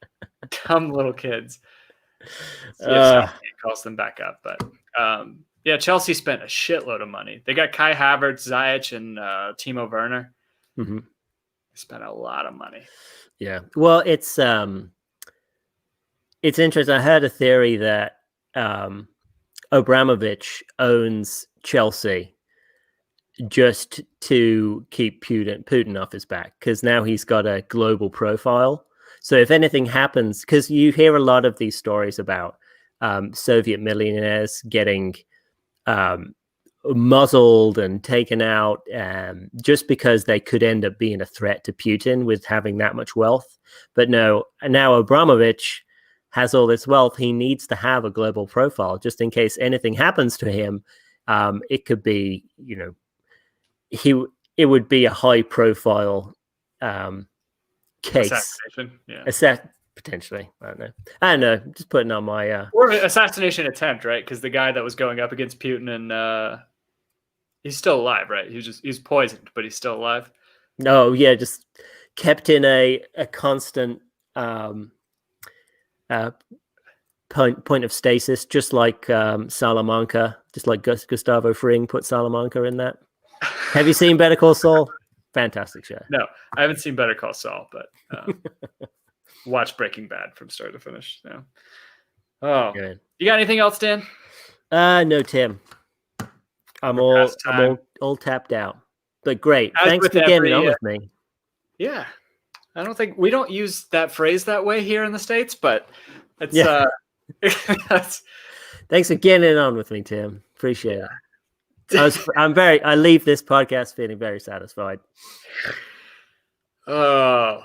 [SPEAKER 1] Calls them back up. But Chelsea spent a shitload of money. They got Kai Havertz, Ziyech, and Timo Werner.
[SPEAKER 2] Mm-hmm.
[SPEAKER 1] They spent a lot of money.
[SPEAKER 2] Yeah. Well, it's interesting. I heard a theory that Abramovich owns Chelsea just to keep Putin off his back, because now he's got a global profile. So if anything happens, because you hear a lot of these stories about Soviet millionaires getting muzzled and taken out just because they could end up being a threat to Putin with having that much wealth. But no, now Abramovich has all this wealth. He needs to have a global profile just in case anything happens to him. It could be, it would be a high profile case.
[SPEAKER 1] Assassination. Yeah.
[SPEAKER 2] Potentially. I don't know. Just putting on my
[SPEAKER 1] or assassination attempt, right? Because the guy that was going up against Putin and he's still alive, right? He's poisoned, but he's still alive.
[SPEAKER 2] No, yeah, just kept in a constant point of stasis, just like Salamanca, just like Gustavo Fring put Salamanca in that. Have you seen Better Call Saul? Fantastic show.
[SPEAKER 1] No, I haven't seen Better Call Saul, but watch Breaking Bad from start to finish. No. Oh, good. You got anything else, Dan?
[SPEAKER 2] No, Tim. I'm all tapped out. But great. Thanks for getting on with me.
[SPEAKER 1] Yeah. I don't think we don't use that phrase that way here in the States, but it's
[SPEAKER 2] thanks for getting on with me, Tim. Appreciate it. I leave this podcast feeling very satisfied.
[SPEAKER 1] Oh,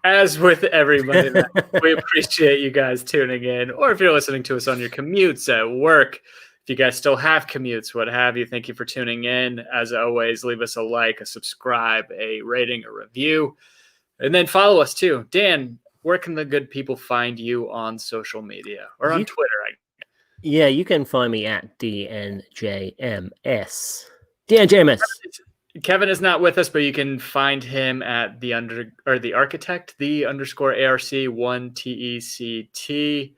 [SPEAKER 1] as with every Monday night, we appreciate you guys tuning in. Or if you're listening to us on your commutes at work, if you guys still have commutes, what have you, thank you for tuning in. As always, leave us a like, a subscribe, a rating, a review, and then follow us too. Dan, where can the good people find you on social media or on Twitter?
[SPEAKER 2] Yeah, you can find me at DNJMS. DNJMS.
[SPEAKER 1] Kevin is not with us, but you can find him at the architect, _ARC1TECT. You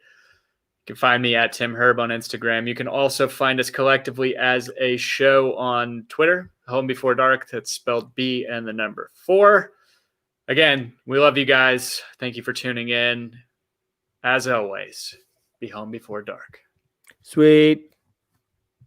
[SPEAKER 1] can find me at Tim Herb on Instagram. You can also find us collectively as a show on Twitter, Home Before Dark. That's spelled B and the number 4. Again, we love you guys. Thank you for tuning in. As always, be home before dark.
[SPEAKER 2] Sweet.